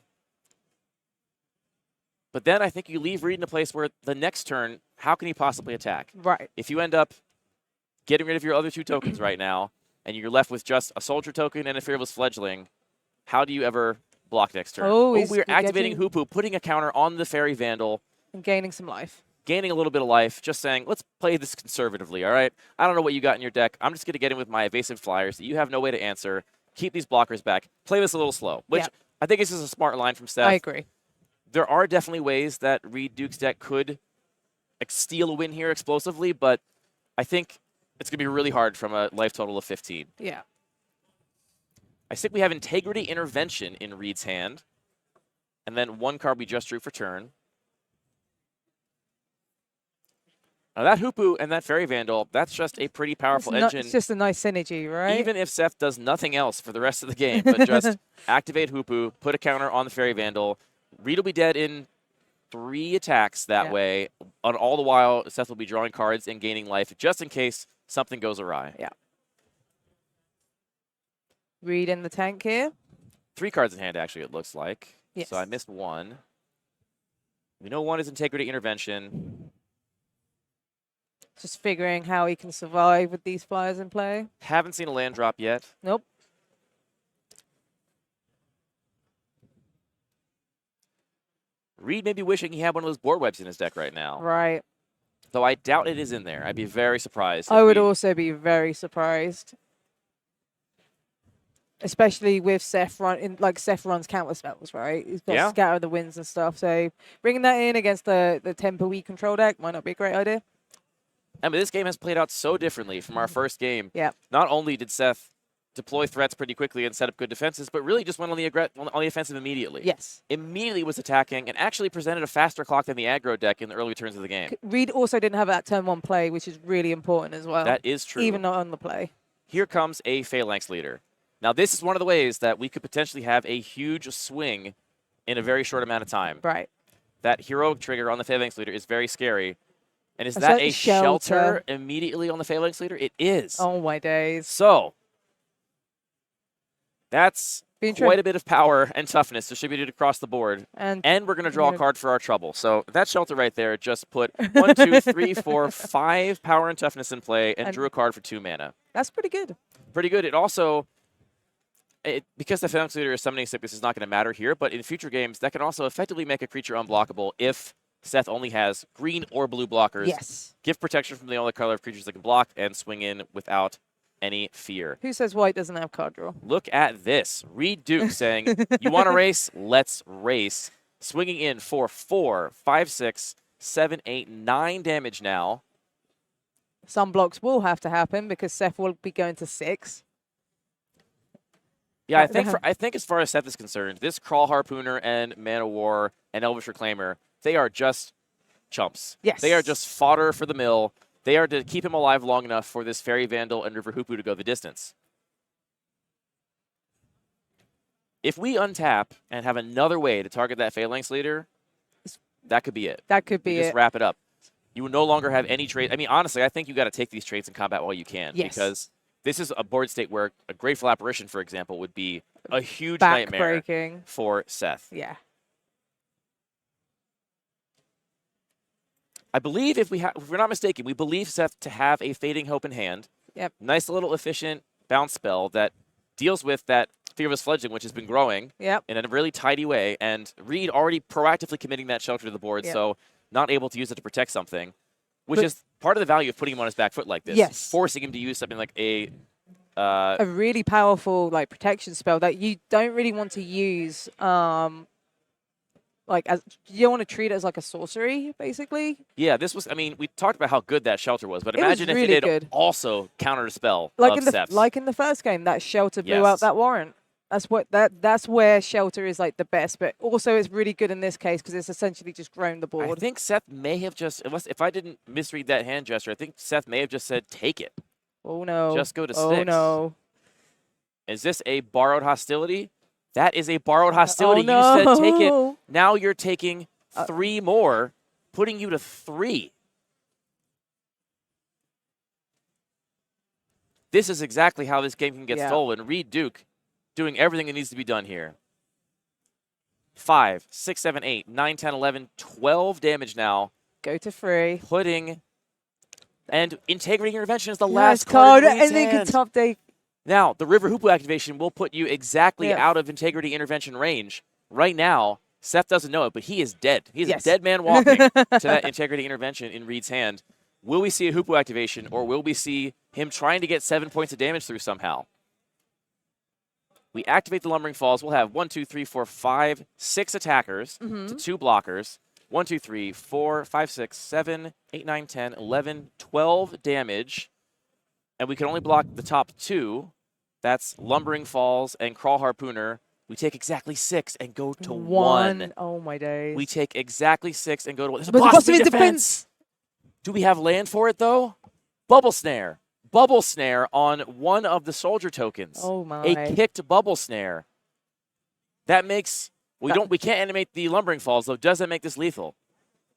Speaker 1: But then I think you leave Reed in a place where the next turn, how can he possibly attack?
Speaker 2: Right.
Speaker 1: If you end up getting rid of your other 2 tokens right now, and you're left with just a Soldier token and a Fearless Fledgling, how do you ever block next turn? We're activating Hoopu, putting a counter on the Fairy Vandal.
Speaker 2: And gaining some life.
Speaker 1: Gaining a little bit of life, just saying, let's play this conservatively, all right? I don't know what you got in your deck. I'm just going to get in with my evasive flyers that you have no way to answer. Keep these blockers back. Play this a little slow, which I think this is a smart line from Seth.
Speaker 2: I agree.
Speaker 1: There are definitely ways that Reed Duke's deck could steal a win here explosively, but I think it's going to be really hard from a life total of 15.
Speaker 2: Yeah.
Speaker 1: I think we have Integrity Intervention in Reed's hand. And then 1 card we just drew for turn. Now that Hoopu and that Fairy Vandal, that's just a pretty powerful engine.
Speaker 2: It's just a nice synergy, right?
Speaker 1: Even if Seth does nothing else for the rest of the game, but just activate Hoopu, put a counter on the Fairy Vandal. Reed will be dead in 3 attacks that way. On all the while, Seth will be drawing cards and gaining life just in case something goes awry.
Speaker 2: Yeah. Reed in the tank here.
Speaker 1: 3 cards in hand, actually, it looks like.
Speaker 2: Yes.
Speaker 1: So I missed 1. We know 1 is Integrity Intervention.
Speaker 2: Just figuring how he can survive with these flyers in play.
Speaker 1: Haven't seen a land drop yet.
Speaker 2: Nope.
Speaker 1: Reed may be wishing he had one of those board webs in his deck right now.
Speaker 2: Right.
Speaker 1: Though I doubt it is in there. I'd be very surprised.
Speaker 2: I would also be very surprised. Especially with Seth Seth runs counter spells, right? He's got Scatter the Winds and stuff. So bringing that in against the tempo we control deck might not be a great idea.
Speaker 1: I mean, this game has played out so differently from our first game.
Speaker 2: Yeah.
Speaker 1: Not only did deploy threats pretty quickly and set up good defenses, but really just went on the offensive immediately.
Speaker 2: Yes.
Speaker 1: Immediately was attacking and actually presented a faster clock than the aggro deck in the early turns of the game.
Speaker 2: Reed also didn't have that turn 1 play, which is really important as well.
Speaker 1: That is true.
Speaker 2: Even not on the play.
Speaker 1: Here comes a Phalanx leader. Now, this is one of the ways that we could potentially have a huge swing in a very short amount of time.
Speaker 2: Right.
Speaker 1: That heroic trigger on the Phalanx leader is very scary. And is that a shelter immediately on the Phalanx leader? It is.
Speaker 2: Oh, my days.
Speaker 1: So, that's quite a bit of power and toughness distributed across the board. And we're going to draw a card for our trouble. So, that shelter right there just put 1, 2, 3, 4, 5 power and toughness in play and drew a card for 2 mana.
Speaker 2: That's pretty good.
Speaker 1: Pretty good. It also, because the Phalanx leader is summoning sickness is not going to matter here, but in future games, that can also effectively make a creature unblockable if Seth only has green or blue blockers.
Speaker 2: Yes.
Speaker 1: Give protection from the only color of creatures that can block and swing in without any fear.
Speaker 2: Who says white doesn't have card draw?
Speaker 1: Look at this. Reed Duke saying, you want to race? Let's race. Swinging in for 4, 5, 6, 7, 8, 9 damage now.
Speaker 2: Some blocks will have to happen because Seth will be going to 6.
Speaker 1: Yeah, I think as far as Seth is concerned, this Crawl Harpooner and Mana War and Elvish Reclaimer, they are just chumps.
Speaker 2: Yes.
Speaker 1: They are just fodder for the mill. They are to keep him alive long enough for this Fairy Vandal and River Hoopu to go the distance. If we untap and have another way to target that Phalanx leader, that could be it.
Speaker 2: That could be it.
Speaker 1: Just wrap it up. You will no longer have any traits. I mean, honestly, I think you got to take these traits in combat while you can.
Speaker 2: Yes.
Speaker 1: Because this is a board state where a Grateful Apparition, for example, would be a huge nightmare for Seth.
Speaker 2: Yeah.
Speaker 1: I believe if we're not mistaken, we believe Seth to have a Fading Hope in hand.
Speaker 2: Yep.
Speaker 1: Nice little efficient bounce spell that deals with that Fearless Fledgling, which has been growing in a really tidy way. And Reed already proactively committing that shelter to the board, so not able to use it to protect something, which is part of the value of putting him on his back foot like this.
Speaker 2: Yes.
Speaker 1: Forcing him to use something like a
Speaker 2: really powerful protection spell that you don't really want to use. As you don't want to treat it as like a sorcery, basically.
Speaker 1: Yeah, this was. I mean, we talked about how good that shelter was, but imagine if it had also countered a spell of Seth's.
Speaker 2: Like in the first game, that shelter blew out that warrant. That's where shelter is the best, but also it's really good in this case because it's essentially just grown the board.
Speaker 1: I think Seth may have just, if I didn't misread that hand gesture, I think Seth may have just said, take it.
Speaker 2: Oh no.
Speaker 1: Just go to 6.
Speaker 2: Oh no.
Speaker 1: Is this a borrowed hostility? That is a borrowed hostility. You said take it. Now you're taking 3 more, putting you to 3. This is exactly how this game can get stolen. Reed Duke doing everything that needs to be done here. 5, 6, 7, 8, 9, 10, 11, 12 damage now.
Speaker 2: Go to 3.
Speaker 1: And Integrity Intervention is the last card in Reed's hand.
Speaker 2: Top day.
Speaker 1: Now, the River Hoopu activation will put you exactly out of Integrity Intervention range. Right now, Seth doesn't know it, but he is dead. He's a dead man walking to that Integrity Intervention in Reed's hand. Will we see a Hoopu activation, or will we see him trying to get 7 points of damage through somehow? We activate the Lumbering Falls. We'll have 1, 2, 3, 4, 5, 6 attackers to 2 blockers. 1, 2, 3, 4, 5, 6, 7, 8, 9, 10, 11, 12 damage. And we can only block the top 2. That's Lumbering Falls and Crawl Harpooner. We take exactly 6 and go to 1.
Speaker 2: Oh, my days.
Speaker 1: We take exactly 6 and go to 1. There's a
Speaker 2: Blossoming
Speaker 1: Defense! Do we have land for it, though? Bubble Snare. Bubble Snare on one of the soldier tokens.
Speaker 2: Oh, my.
Speaker 1: A kicked Bubble Snare. That makes... We can't animate the Lumbering Falls, though. Does that make this lethal?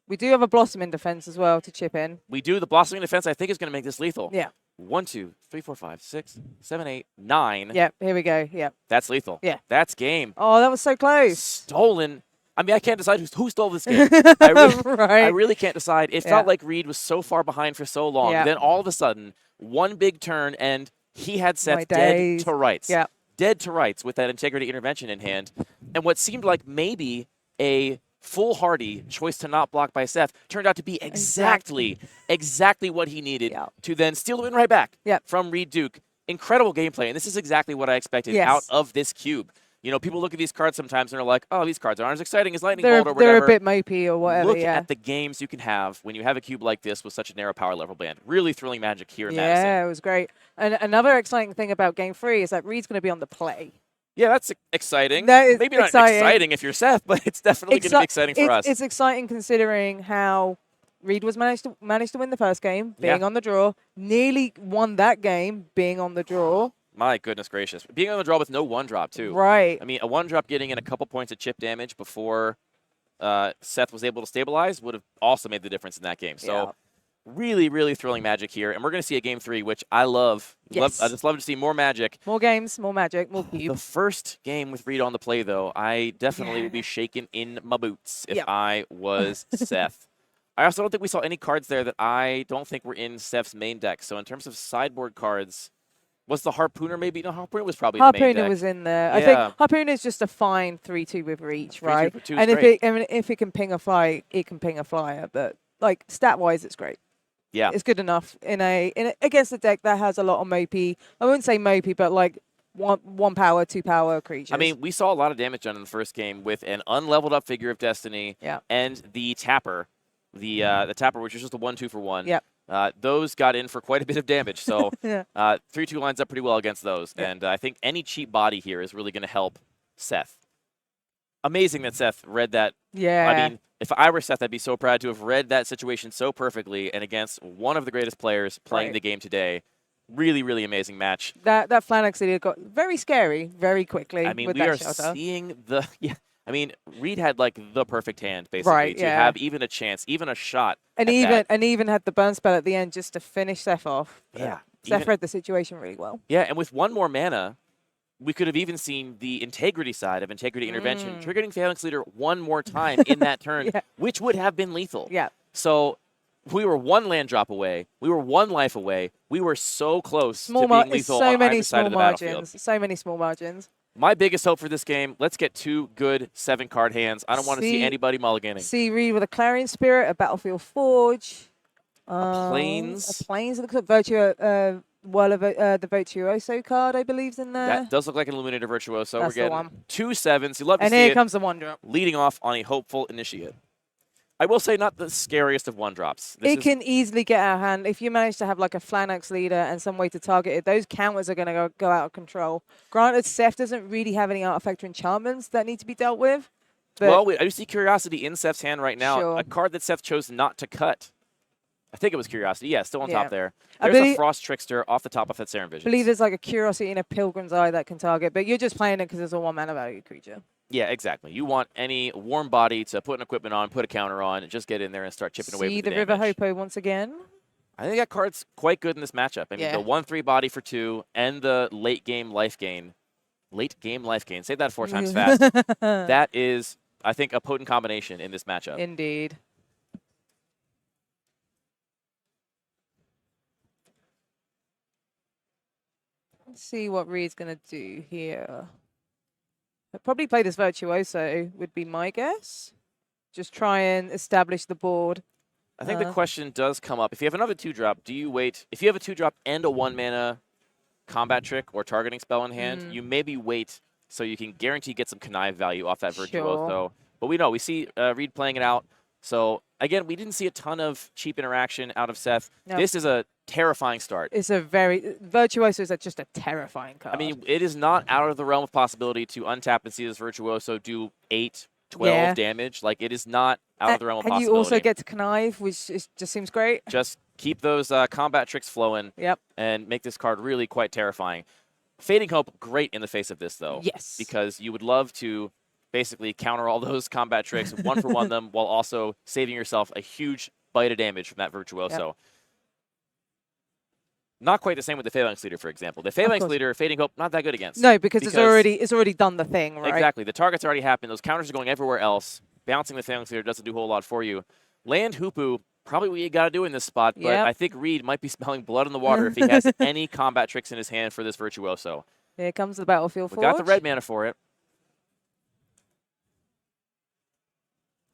Speaker 2: We do have a Blossoming Defense as well to chip in.
Speaker 1: We do. The Blossoming Defense, I think, is going to make this lethal.
Speaker 2: Yeah.
Speaker 1: 1, 2, 3, 4, 5, 6, 7, 8, 9.
Speaker 2: Yep, here we go. Yep.
Speaker 1: That's lethal.
Speaker 2: Yeah.
Speaker 1: That's game.
Speaker 2: Oh, that was so close.
Speaker 1: Stolen. I mean, I can't decide who stole this game. I really can't decide. It felt like Reed was so far behind for so long. Then all of a sudden, one big turn, and he had Seth dead to rights.
Speaker 2: Yeah.
Speaker 1: Dead to rights with that Integrity Intervention in hand. And what seemed like maybe a foolhardy choice to not block by Seth turned out to be exactly what he needed to then steal the win right back from Reed Duke. Incredible gameplay, and this is exactly what I expected out of this cube. You know, people look at these cards sometimes and are like, oh, these cards aren't as exciting as Lightning
Speaker 2: They're
Speaker 1: Bolt or whatever.
Speaker 2: a bit mopey or whatever.
Speaker 1: Look
Speaker 2: yeah.
Speaker 1: at the games you can have when you have a cube like this with such a narrow power level band. Really thrilling Magic here in Madison.
Speaker 2: Yeah, it was great. And another exciting thing about Game 3 is that Reed's going to be on the play.
Speaker 1: Yeah, that's exciting.
Speaker 2: That is
Speaker 1: Maybe not exciting if you're Seth, but it's definitely going to be exciting for us.
Speaker 2: It's exciting considering how Reed was managed to win the first game, being on the draw, nearly won that game, being on the draw.
Speaker 1: My goodness gracious. Being on the draw with no 1-drop, too.
Speaker 2: Right.
Speaker 1: I mean, a 1-drop getting in a couple points of chip damage before Seth was able to stabilize would have also made the difference in that game. So really, really thrilling Magic here. And we're going to see a Game 3, which I love.
Speaker 2: Yes.
Speaker 1: I just love to see more Magic.
Speaker 2: More games, more Magic, more cube.
Speaker 1: The first game with Reed on the play, though, I definitely would be shaking in my boots if I was Seth. I also don't think we saw any cards there that I don't think were in Seth's main deck. So in terms of sideboard cards, was the Harpooner maybe? No, Harpooner was probably in the main deck.
Speaker 2: Harpooner was in there.
Speaker 1: Yeah.
Speaker 2: I think Harpooner is just a fine 3/2 with reach, right?
Speaker 1: 3/2 for 2 is
Speaker 2: and
Speaker 1: great.
Speaker 2: if it can ping a fly, it can ping a flyer. But like stat wise, it's great.
Speaker 1: Yeah,
Speaker 2: it's good enough in a against a deck that has a lot of mopey. I wouldn't say mopey, but like one power, 2 power creatures.
Speaker 1: I mean, we saw a lot of damage done in the first game with an unleveled up Figure of Destiny and the Tapper, the Tapper, which is just a 1/2 for 1.
Speaker 2: Yep.
Speaker 1: Those got in for quite a bit of damage, so 3/2 lines up pretty well against those.
Speaker 2: Yep.
Speaker 1: And I think any cheap body here is really going to help Seth. Amazing that Seth read that.
Speaker 2: Yeah.
Speaker 1: I mean, if I were Seth, I'd be so proud to have read that situation so perfectly and against one of the greatest players playing the game today. Really, really amazing match.
Speaker 2: That Flanax leader got very scary very quickly.
Speaker 1: I mean,
Speaker 2: with
Speaker 1: we
Speaker 2: that
Speaker 1: are
Speaker 2: shelter.
Speaker 1: seeing the I mean, Reed had like the perfect hand basically to have even a chance, even a shot.
Speaker 2: And even had the burn spell at the end just to finish Seth off.
Speaker 1: Yeah.
Speaker 2: Seth read the situation really well.
Speaker 1: Yeah, and with one more mana, we could have even seen the integrity side of integrity intervention, triggering Phalanx Leader one more time in that turn, which would have been lethal.
Speaker 2: Yeah.
Speaker 1: So we were one land drop away. We were one life away. We were so close to being lethal on either side of the battlefield.
Speaker 2: So many small margins.
Speaker 1: My biggest hope for this game, let's get 2 good 7-card hands. I don't want to see anybody mulliganing.
Speaker 2: See Reed with a Clarion Spirit, a Battlefield Forge.
Speaker 1: A Plains.
Speaker 2: A Plains. It looks like the Virtuoso card, I believe, is in there.
Speaker 1: That does look like an Illuminator Virtuoso.
Speaker 2: That's
Speaker 1: We're getting 2 7s. You love to see it.
Speaker 2: And here comes the 1-drop.
Speaker 1: Leading off on a hopeful Initiate. I will say not the scariest of 1-drops.
Speaker 2: It can easily get out of hand. If you manage to have like a Flanax leader and some way to target it, those counters are going to go out of control. Granted, Seth doesn't really have any artifact or enchantments that need to be dealt with.
Speaker 1: Well, I do see Curiosity in Seth's hand right now. A card that Seth chose not to cut. I think it was Curiosity. Yeah, still on top there. There's a Frost Trickster off the top of that Serum Vision.
Speaker 2: I believe there's like a Curiosity and a Pilgrim's Eye that can target, but you're just playing it because it's a 1-mana value creature.
Speaker 1: Yeah, exactly. You want any warm body to put an equipment on, put a counter on, and just get in there and start chipping away with the damage.
Speaker 2: See the River Hopo once again.
Speaker 1: I think that card's quite good in this matchup. I mean, the 1/3 body for 2 and the late game life gain. Late game life gain. Say that 4 times fast. That is, I think, a potent combination in this matchup.
Speaker 2: Indeed. Let's see what Reed's going to do here. I'll probably play this Virtuoso, would be my guess. Just try and establish the board.
Speaker 1: I think the question does come up. If you have another 2-drop, do you wait? If you have a 2-drop and a 1-mana combat trick or targeting spell in hand, you maybe wait so you can guarantee get some connive value off that Virtuoso. But we see Reed playing it out. So, again, we didn't see a ton of cheap interaction out of Seth.
Speaker 2: Nope.
Speaker 1: This is a terrifying start.
Speaker 2: It's a Virtuoso is just a terrifying card.
Speaker 1: I mean, it is not out of the realm of possibility to untap and see this Virtuoso do 8, 12 damage. Like, it is not out of the realm of possibility.
Speaker 2: And you also get to connive, which just seems great.
Speaker 1: Just keep those combat tricks flowing and make this card really quite terrifying. Fading Hope, great in the face of this, though.
Speaker 2: Yes.
Speaker 1: Because you would love to basically counter all those combat tricks, 1-for-1 them, while also saving yourself a huge bite of damage from that Virtuoso.
Speaker 2: Yep.
Speaker 1: Not quite the same with the Phalanx Leader, for example. The Phalanx Leader, Fading Hope, not that good against.
Speaker 2: No, because it's already done the thing, right?
Speaker 1: Exactly. The target's already happened. Those counters are going everywhere else. Bouncing the Phalanx Leader doesn't do a whole lot for you. Land Hoopu, probably what you got to do in this spot, but I think Reed might be smelling blood in the water if he has any combat tricks in his hand for this Virtuoso.
Speaker 2: Here comes the Battlefield Forge.
Speaker 1: We got the red mana for it.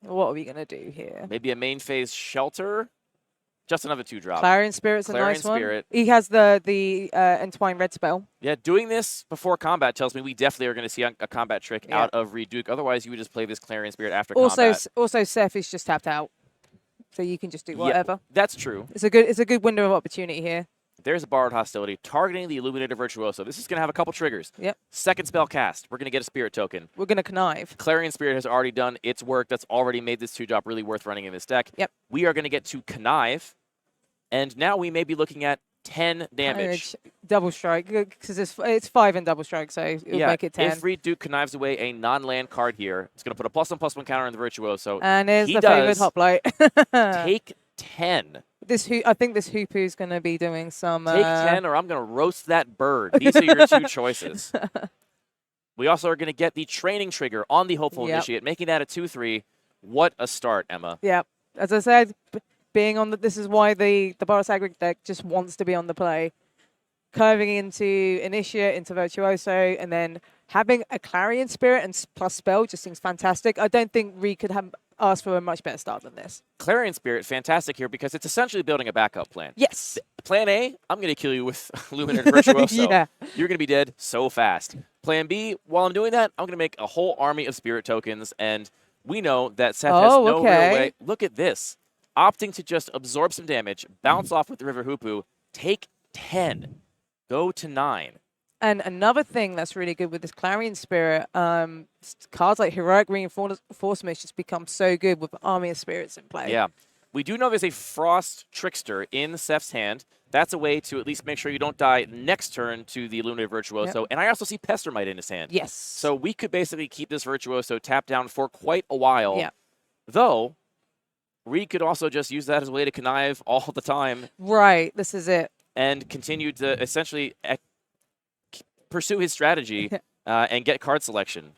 Speaker 2: What are we going to do here?
Speaker 1: Maybe a main phase Shelter. Just another 2-drop.
Speaker 2: Clarion Spirit's a
Speaker 1: Clarion
Speaker 2: nice one.
Speaker 1: Spirit.
Speaker 2: He has the Entwine Red spell.
Speaker 1: Yeah, doing this before combat tells me we definitely are going to see a combat trick out of Reed Duke. Otherwise, you would just play this Clarion Spirit after combat.
Speaker 2: Also, Seth is just tapped out, so you can just do whatever.
Speaker 1: Yeah, that's true.
Speaker 2: It's a good window of opportunity here.
Speaker 1: There's a Borrowed Hostility targeting the Illuminator Virtuoso. This is going to have a couple triggers.
Speaker 2: Yep.
Speaker 1: Second spell cast. We're going to get a Spirit token.
Speaker 2: We're going to connive.
Speaker 1: Clarion Spirit has already done its work. That's already made this 2-drop really worth running in this deck.
Speaker 2: Yep.
Speaker 1: We are going to get to connive, and now we may be looking at 10 damage.
Speaker 2: Double strike, because it's 5 in double strike, so it'll make it 10.
Speaker 1: If Reed Duke connives away a non-land card here, it's going to put a +1/+1 counter on the Virtuoso.
Speaker 2: And there's the favorite hoplite.
Speaker 1: Take 10.
Speaker 2: I think this Hoopu's going to be doing some...
Speaker 1: Take 10 or I'm going to roast that bird. These are your 2 choices. We also are going to get the training trigger on the Hopeful Initiate, making that a 2/3. What a start, Emma.
Speaker 2: Yep. As I said, being on this is why the Boros Aggro deck just wants to be on the play. Curving into Initiate, into Virtuoso, and then having a Clarion Spirit and plus spell just seems fantastic. I don't think Reed could have asked for a much better start than this.
Speaker 1: Clarion Spirit, fantastic here because it's essentially building a backup plan.
Speaker 2: Yes.
Speaker 1: Plan A, I'm going to kill you with Illuminator Virtuoso.
Speaker 2: Yeah.
Speaker 1: You're going to be dead so fast. Plan B, while I'm doing that, I'm going to make a whole army of Spirit tokens, and we know that Seth has no real way. Look at this. Opting to just absorb some damage, bounce off with the River Hoopu, take 10, go to 9.
Speaker 2: And another thing that's really good with this Clarion Spirit, cards like Heroic Reinforcements just become so good with Army of Spirits in play.
Speaker 1: Yeah. We do know there's a Frost Trickster in Seth's hand. That's a way to at least make sure you don't die next turn to the Illuminator Virtuoso. Yep. And I also see Pestermite in his hand.
Speaker 2: Yes.
Speaker 1: So we could basically keep this Virtuoso tapped down for quite a while.
Speaker 2: Yeah.
Speaker 1: Though, Reed could also just use that as a way to connive all the time.
Speaker 2: Right. This is it.
Speaker 1: And continue to essentially pursue his strategy and get card selection.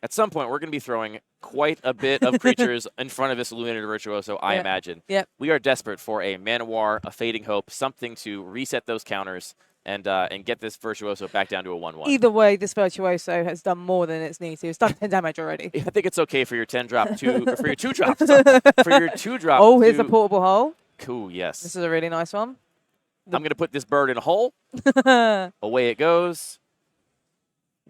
Speaker 1: At some point, we're going to be throwing quite a bit of creatures in front of this Illuminator Virtuoso, I imagine.
Speaker 2: Yep.
Speaker 1: We are desperate for a Manowar, a Fading Hope, something to reset those counters and get this Virtuoso back down to a 1/1.
Speaker 2: Either way, this Virtuoso has done more than it's needed to. It's done 10 damage already.
Speaker 1: I think it's okay for your 10-drop, for your 2-drop. For your 2-drop.
Speaker 2: Oh, here's a portable hole.
Speaker 1: Cool, yes.
Speaker 2: This is a really nice one.
Speaker 1: I'm going to put this bird in a hole. Away it goes.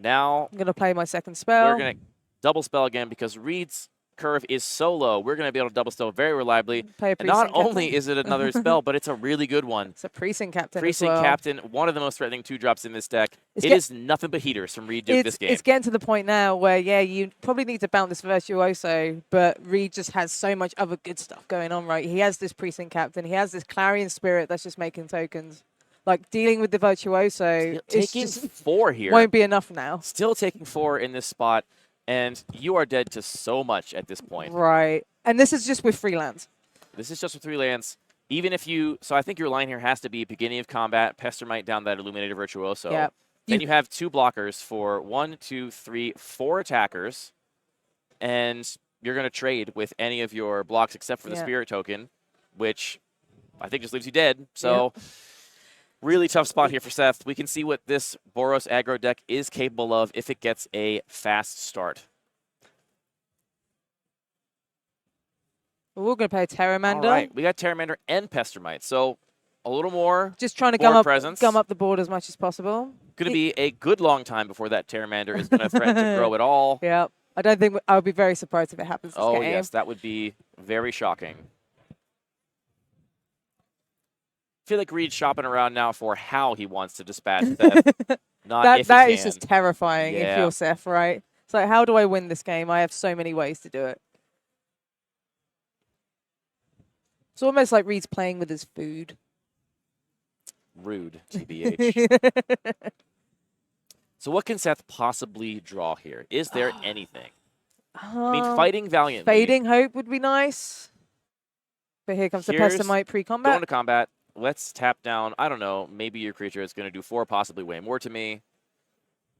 Speaker 1: Now
Speaker 2: I'm going to play my second spell.
Speaker 1: We're going to double spell again because Reed's curve is so low. We're going to be able to double spell very reliably.
Speaker 2: And
Speaker 1: not only is it another spell, but it's a really good one.
Speaker 2: It's a Precinct Captain
Speaker 1: Precinct Captain, one of the most threatening 2-drops in this deck. It is nothing but heaters from Reed Duke this game.
Speaker 2: It's getting to the point now where, yeah, you probably need to bounce this Virtuoso, but Reed just has so much other good stuff going on, right? He has this Precinct Captain. He has this Clarion Spirit that's just making tokens. Like, dealing with the Virtuoso
Speaker 1: taking 4 here.
Speaker 2: Won't be enough now.
Speaker 1: Still taking 4 in this spot, and you are dead to so much at this point.
Speaker 2: Right. And this is just with freelance.
Speaker 1: This is just with 3 lands. Even if you... So I think your line here has to be beginning of combat, Pestermite down that Illuminator Virtuoso.
Speaker 2: Yeah.
Speaker 1: Then you have 2 blockers for 1, 2, 3, 4 attackers. And you're going to trade with any of your blocks except for the Spirit token, which I think just leaves you dead. So... Yeah. Really tough spot here for Seth. We can see what this Boros aggro deck is capable of if it gets a fast start.
Speaker 2: We're going to play Terramander.
Speaker 1: All right, we got Terramander and Pestermite, so a little more
Speaker 2: just trying to gum up the board as much as possible.
Speaker 1: Going to be a good long time before that Terramander is going to threaten to grow at all.
Speaker 2: Yeah, I don't think I would be very surprised if it happens this game.
Speaker 1: Oh, yes, that would be very shocking. I feel like Reed's shopping around now for how he wants to dispatch Seth.
Speaker 2: That is just terrifying if you're Seth, right? It's like, how do I win this game? I have so many ways to do it. It's almost like Reed's playing with his food.
Speaker 1: Rude, TBH. So what can Seth possibly draw here? Is there anything? I mean, fighting valiantly.
Speaker 2: Fading Hope would be nice. But here comes the Pestermite pre-combat.
Speaker 1: Going to combat. Let's tap down, I don't know, maybe your creature is going to do 4, possibly way more to me.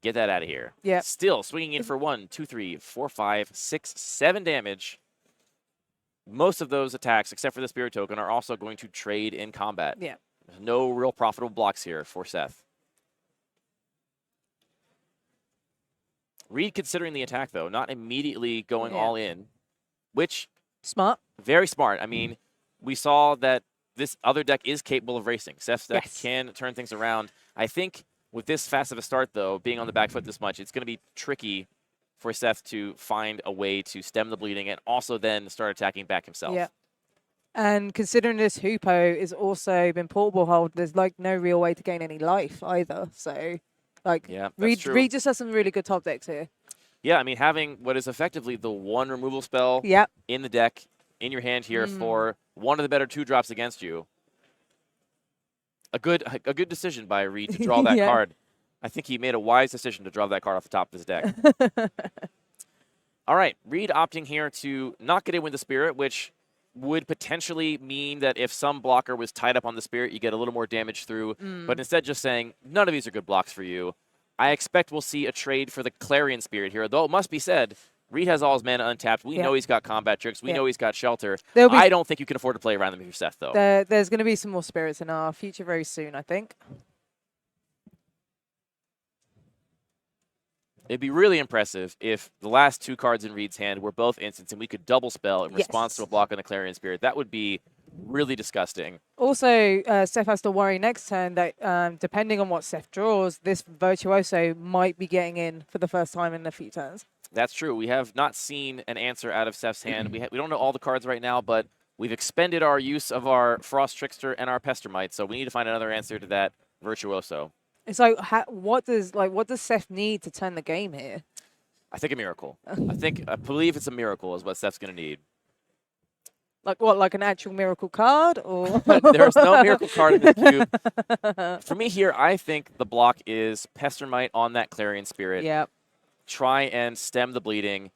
Speaker 1: Get that out of here.
Speaker 2: Yeah.
Speaker 1: Still swinging in for 1, 2, 3, 4, 5, 6, 7 damage. Most of those attacks, except for the Spirit token, are also going to trade in combat.
Speaker 2: Yeah.
Speaker 1: There's no real profitable blocks here for Seth. Reed considering the attack, though, not immediately going all in, which
Speaker 2: Smart.
Speaker 1: Very smart. I mean, we saw that this other deck is capable of racing. Seth's deck can turn things around. I think with this fast of a start, though, being on the back foot this much, it's going to be tricky for Seth to find a way to stem the bleeding and also then start attacking back himself.
Speaker 2: Yeah. And considering this Hoopo is also been portable hold, there's like no real way to gain any life either. So, like, Reed just has some really good top decks here.
Speaker 1: Yeah, I mean, having what is effectively the one removal spell in the deck, in your hand here for one of the better 2-drops against you. A good decision by Reed to draw that card. I think he made a wise decision to draw that card off the top of his deck. All right, Reed opting here to not get in with the Spirit, which would potentially mean that if some blocker was tied up on the Spirit, you get a little more damage through. But instead just saying, none of these are good blocks for you. I expect we'll see a trade for the Clarion Spirit here, though it must be said, Reed has all his mana untapped. We know he's got combat tricks. We know he's got shelter. I don't think you can afford to play around them if you're Seth, though.
Speaker 2: There's going to be some more spirits in our future very soon, I think.
Speaker 1: It'd be really impressive if the last 2 cards in Reed's hand were both instants and we could double spell in response to a block on the Clarion Spirit. That would be really disgusting.
Speaker 2: Also, Seth has to worry next turn that depending on what Seth draws, this Virtuoso might be getting in for the first time in a few turns.
Speaker 1: That's true. We have not seen an answer out of Seth's hand. We don't know all the cards right now, but we've expended our use of our Frost Trickster and our Pestermite, so we need to find another answer to that Virtuoso.
Speaker 2: It's like, what does Seth need to turn the game here?
Speaker 1: I think a miracle. I believe it's a miracle is what Seth's going to need.
Speaker 2: Like what? Like an actual miracle card, or
Speaker 1: there's no miracle card in the cube. For me here, I think the block is Pestermite on that Clarion Spirit.
Speaker 2: Yep.
Speaker 1: Try and stem the bleeding,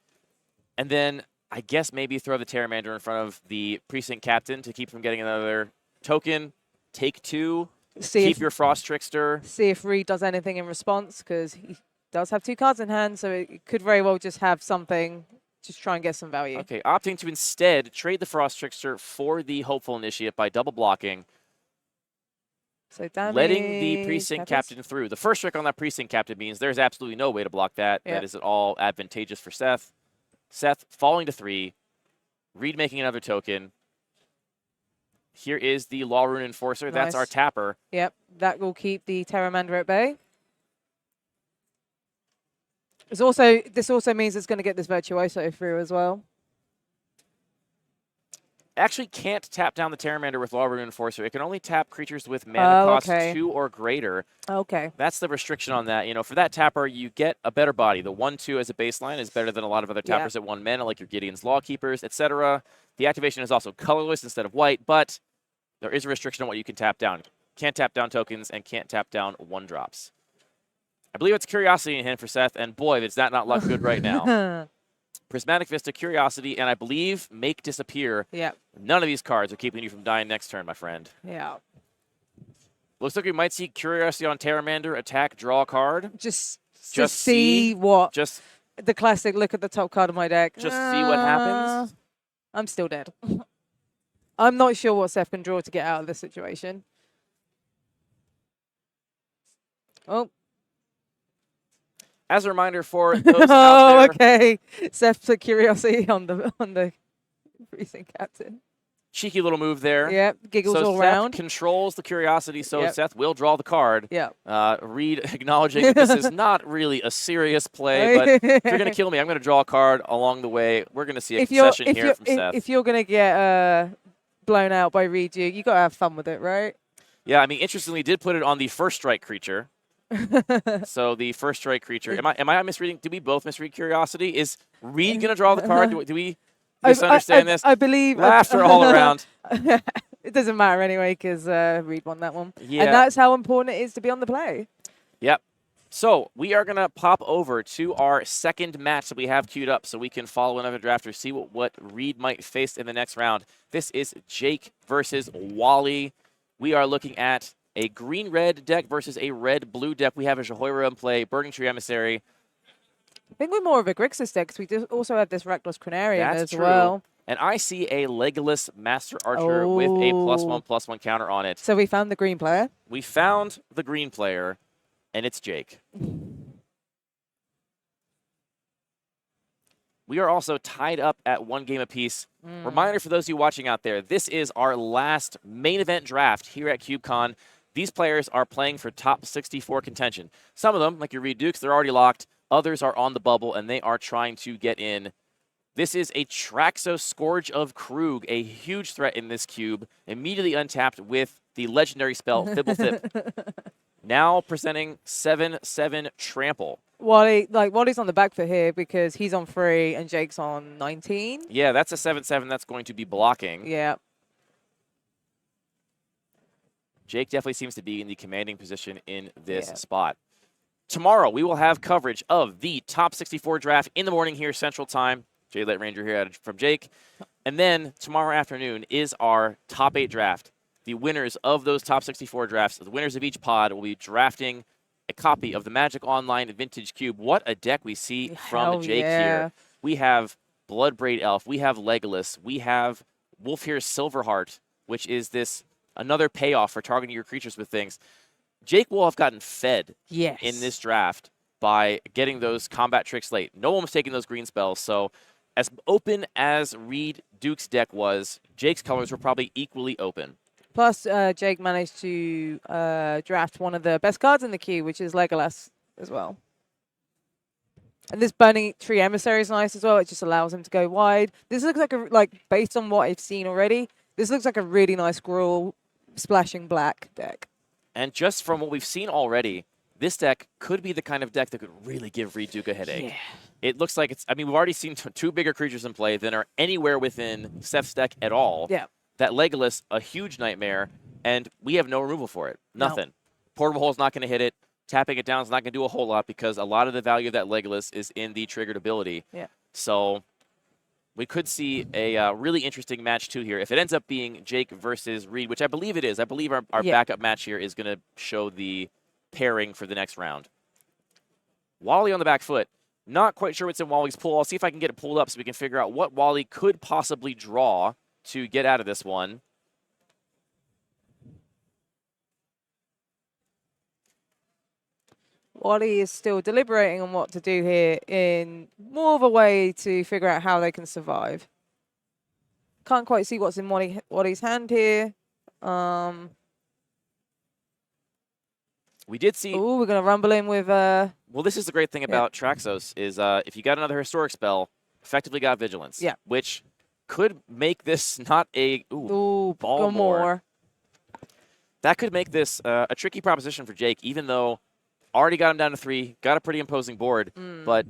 Speaker 1: and then I guess maybe throw the Terramander in front of the Precinct Captain to keep from getting another token. Take 2. Keep your Frost Trickster.
Speaker 2: See if Reed does anything in response, because he does have 2 cards in hand, so it could very well just have something. Just try and get some value.
Speaker 1: Okay, opting to instead trade the Frost Trickster for the Hopeful Initiate by double blocking.
Speaker 2: So
Speaker 1: letting the Precinct Captain through. The first trick on that Precinct Captain means there's absolutely no way to block that. That is at all advantageous for Seth. Seth falling to 3. Reed making another token. Here is the Law Rune Enforcer. Nice. That's our tapper.
Speaker 2: Yep, that will keep the Terramander at bay. This also means it's going to get this Virtuoso through as well.
Speaker 1: Actually can't tap down the Terramander with Law Rune Enforcer. It can only tap creatures with mana cost 2 or greater.
Speaker 2: Okay.
Speaker 1: That's the restriction on that. You know, for that tapper, you get a better body. The 1/2 as a baseline is better than a lot of other tappers at 1 mana, like your Gideon's Lawkeepers, etc. The activation is also colorless instead of white, but there is a restriction on what you can tap down. Can't tap down tokens and can't tap down 1-drops. I believe it's Curiosity in hand for Seth, and boy, does that not look good right now. Prismatic Vista, Curiosity, and I believe Make Disappear.
Speaker 2: Yeah.
Speaker 1: None of these cards are keeping you from dying next turn, my friend.
Speaker 2: Yeah.
Speaker 1: Looks like we might see Curiosity on Terramander, attack, draw a card.
Speaker 2: Just see what?
Speaker 1: Just
Speaker 2: the classic look at the top card of my deck.
Speaker 1: Just see what happens.
Speaker 2: I'm still dead. I'm not sure what Seth can draw to get out of this situation. Oh.
Speaker 1: As a reminder for those out there,
Speaker 2: okay. Seth put Curiosity on the Precinct Captain.
Speaker 1: Cheeky little move there.
Speaker 2: Yep, giggles all
Speaker 1: Seth
Speaker 2: round.
Speaker 1: Controls the Curiosity, so Seth will draw the card.
Speaker 2: Yeah.
Speaker 1: Reed acknowledging that this is not really a serious play, but if you're going to kill me, I'm going to draw a card along the way. We're going to see a concession here from Seth.
Speaker 2: If you're going to get blown out by Reed, you got to have fun with it, right?
Speaker 1: Yeah, I mean, interestingly, did put it on the first strike creature. So the first strike creature. Am I misreading? Did we both misread Curiosity? Is Reed going to draw the card? Do we misunderstand this?
Speaker 2: I believe.
Speaker 1: Laughter all around.
Speaker 2: It doesn't matter anyway because Reed won that one.
Speaker 1: Yeah.
Speaker 2: And that's how important it is to be on the play.
Speaker 1: Yep. So we are going to pop over to our second match that we have queued up so we can follow another draft or see what Reed might face in the next round. This is Jake versus Wally. We are looking at a green-red deck versus a red-blue deck. We have a Jehoira in play, Burning Tree Emissary.
Speaker 2: I think we're more of a Grixis deck because we do also have this Reckless Crenarium
Speaker 1: as
Speaker 2: true. Well.
Speaker 1: And I see a Legolas Master Archer with a +1/+1 counter on it.
Speaker 2: So we found the green player?
Speaker 1: We found the green player, and it's Jake. We are also tied up at 1 game apiece. Reminder for those of you watching out there, this is our last main event draft here at CubeCon. These players are playing for top 64 contention. Some of them, like your Reed Dukes, they're already locked. Others are on the bubble, and they are trying to get in. This is a Traxos Scourge of Krug, a huge threat in this cube, immediately untapped with the legendary spell Fibble Fib. Now presenting 7/7 Trample.
Speaker 2: Wally's on the back foot here because he's on 3 and Jake's on 19.
Speaker 1: Yeah, that's a 7/7 that's going to be blocking.
Speaker 2: Yeah.
Speaker 1: Jake definitely seems to be in the commanding position in this spot. Tomorrow, we will have coverage of the top 64 draft in the morning here, Central Time. Jay Light Ranger here from Jake. And then tomorrow afternoon is our top 8 draft. The winners of those top 64 drafts, the winners of each pod, will be drafting a copy of the Magic Online Vintage Cube. What a deck we see from Jake here. We have Bloodbraid Elf. We have Legolas. We have Wolfhere's Silverheart, which is this another payoff for targeting your creatures with things. Jake will have gotten fed in this draft by getting those combat tricks late. No one was taking those green spells, so as open as Reed Duke's deck was, Jake's colors were probably equally open.
Speaker 2: Plus, Jake managed to draft one of the best cards in the queue, which is Legolas as well. And this Burning Tree Emissary is nice as well. It just allows him to go wide. This looks like based on what I've seen already, this looks like a really nice Gruul splashing black deck.
Speaker 1: And just from what we've seen already, this deck could be the kind of deck that could really give Reed Duke a headache.
Speaker 2: Yeah.
Speaker 1: It looks like it's, I mean, we've already seen 2 bigger creatures in play than are anywhere within Steph's deck at all.
Speaker 2: Yeah.
Speaker 1: That Legolas, a huge nightmare, and we have no removal for it. Nothing.
Speaker 2: No.
Speaker 1: Portable Hole is not going to hit it. Tapping it down is not going to do a whole lot because a lot of the value of that Legolas is in the triggered ability.
Speaker 2: Yeah.
Speaker 1: So we could see a really interesting match, too, here. If it ends up being Jake versus Reed, which I believe it is. I believe our backup match here is going to show the pairing for the next round. Wally on the back foot. Not quite sure what's in Wally's pool. I'll see if I can get it pulled up so we can figure out what Wally could possibly draw to get out of this one.
Speaker 2: Wally is still deliberating on what to do here in more of a way to figure out how they can survive. Can't quite see what's in Wally's hand here.
Speaker 1: We did see...
Speaker 2: Oh, we're going to rumble in with...
Speaker 1: Well, this is the great thing about Traxos is if you got another historic spell, effectively got Vigilance.
Speaker 2: Yeah.
Speaker 1: Which could make this not a...
Speaker 2: Ooh,
Speaker 1: Balmor. That could make this a tricky proposition for Jake, even though already got him down to 3, got a pretty imposing board, but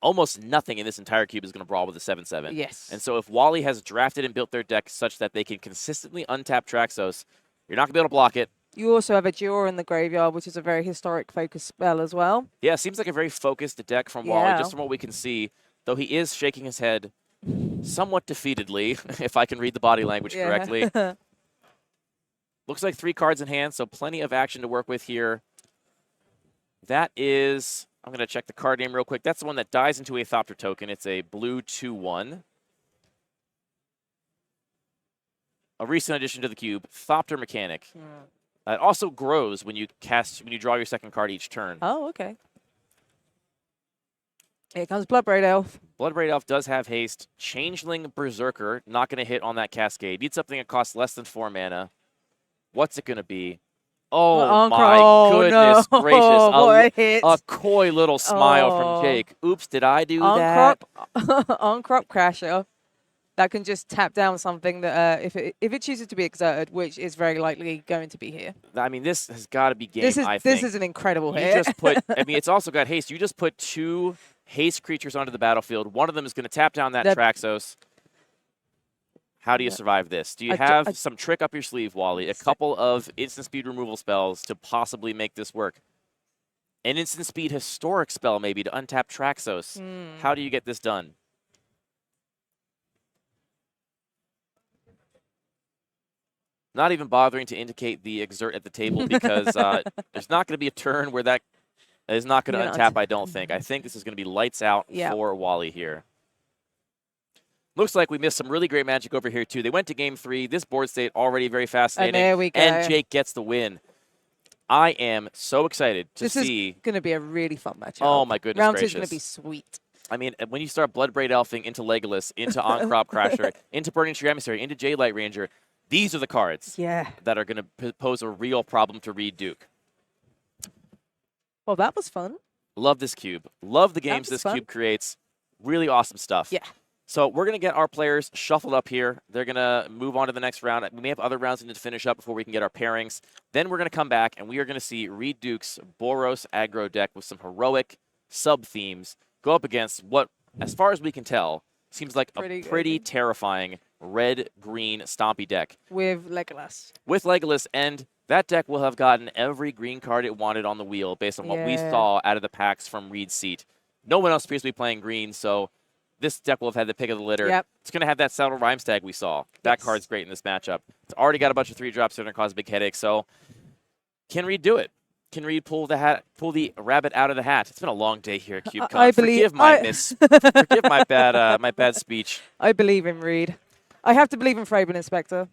Speaker 1: almost nothing in this entire cube is going to brawl with a 7/7.
Speaker 2: Yes.
Speaker 1: And so if Wally has drafted and built their deck such that they can consistently untap Traxos, you're not going to be able to block it.
Speaker 2: You also have a Jura in the graveyard, which is a very historic focus spell as well.
Speaker 1: Yeah, seems like a very focused deck from Wally, just from what we can see, though he is shaking his head somewhat defeatedly, if I can read the body language correctly. Looks like 3 cards in hand, so plenty of action to work with here. That is, I'm going to check the card name real quick. That's the one that dies into a Thopter token. It's a blue 2/1. A recent addition to the cube, Thopter Mechanic. It also grows when you draw your second card each turn.
Speaker 2: Oh, okay. Here comes Bloodbraid Elf.
Speaker 1: Bloodbraid Elf does have haste. Changeling Berserker, not going to hit on that Cascade. Need something that costs less than 4 mana. What's it going to be? Oh, my goodness gracious. A coy little smile from Jake. Oops, did I do that?
Speaker 2: On-crop Crasher. That can just tap down something that if it chooses to be exerted, which is very likely going to be here.
Speaker 1: I mean, this has got to be game, I think.
Speaker 2: This is an incredible hit.
Speaker 1: You just put, I mean, it's also got haste. You just put 2 haste creatures onto the battlefield. One of them is going to tap down that Traxos. How do you survive this? Do you have some trick up your sleeve, Wally? A couple of instant speed removal spells to possibly make this work. An instant speed historic spell, maybe, to untap Traxos. How do you get this done? Not even bothering to indicate the exert at the table because there's not going to be a turn where that is not going to untap, I don't think. I think this is going to be lights out for Wally here. Looks like we missed some really great magic over here, too. They went to game 3. This board state already very fascinating.
Speaker 2: And there we go.
Speaker 1: And Jake gets the win. I am so excited to see.
Speaker 2: This is going to be a really fun matchup.
Speaker 1: Oh, my goodness
Speaker 2: Round
Speaker 1: gracious.
Speaker 2: 2 is going to be sweet.
Speaker 1: I mean, when you start Bloodbraid Elfing into Legolas, into On-Crop Crasher, into Burning Tree Emissary, into Jadelight Ranger, these are the cards that are going to pose a real problem to Reed Duke.
Speaker 2: Well, that was fun.
Speaker 1: Love this cube. Love the games this cube creates. Really awesome stuff.
Speaker 2: Yeah.
Speaker 1: So we're going to get our players shuffled up here. They're going to move on to the next round. We may have other rounds to finish up before we can get our pairings. Then we're going to come back, and we are going to see Reed Duke's Boros aggro deck with some heroic sub-themes go up against what, as far as we can tell, seems like a pretty terrifying red-green stompy deck.
Speaker 2: With Legolas.
Speaker 1: With Legolas, and that deck will have gotten every green card it wanted on the wheel based on what we saw out of the packs from Reed's seat. No one else appears to be playing green, so this deck will have had the pick of the litter.
Speaker 2: Yep.
Speaker 1: It's going to have that Saddle Rhyme Stag we saw. That card's great in this matchup. It's already got a bunch of 3-drops that are going to cause a big headache, so can Reed do it? Can Reed pull the rabbit out of the hat? It's been a long day here at CubeCon.
Speaker 2: I believe,
Speaker 1: forgive my bad speech.
Speaker 2: I believe in Reed. I have to believe in Fraben Inspector.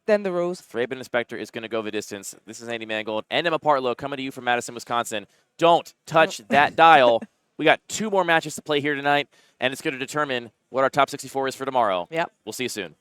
Speaker 2: Then the rules.
Speaker 1: Fraben Inspector is going to go the distance. This is Andy Mangold and Emma Partlow coming to you from Madison, Wisconsin. Don't touch that dial. We got 2 more matches to play here tonight, and it's going to determine what our top 64 is for tomorrow.
Speaker 2: Yep.
Speaker 1: We'll see you soon.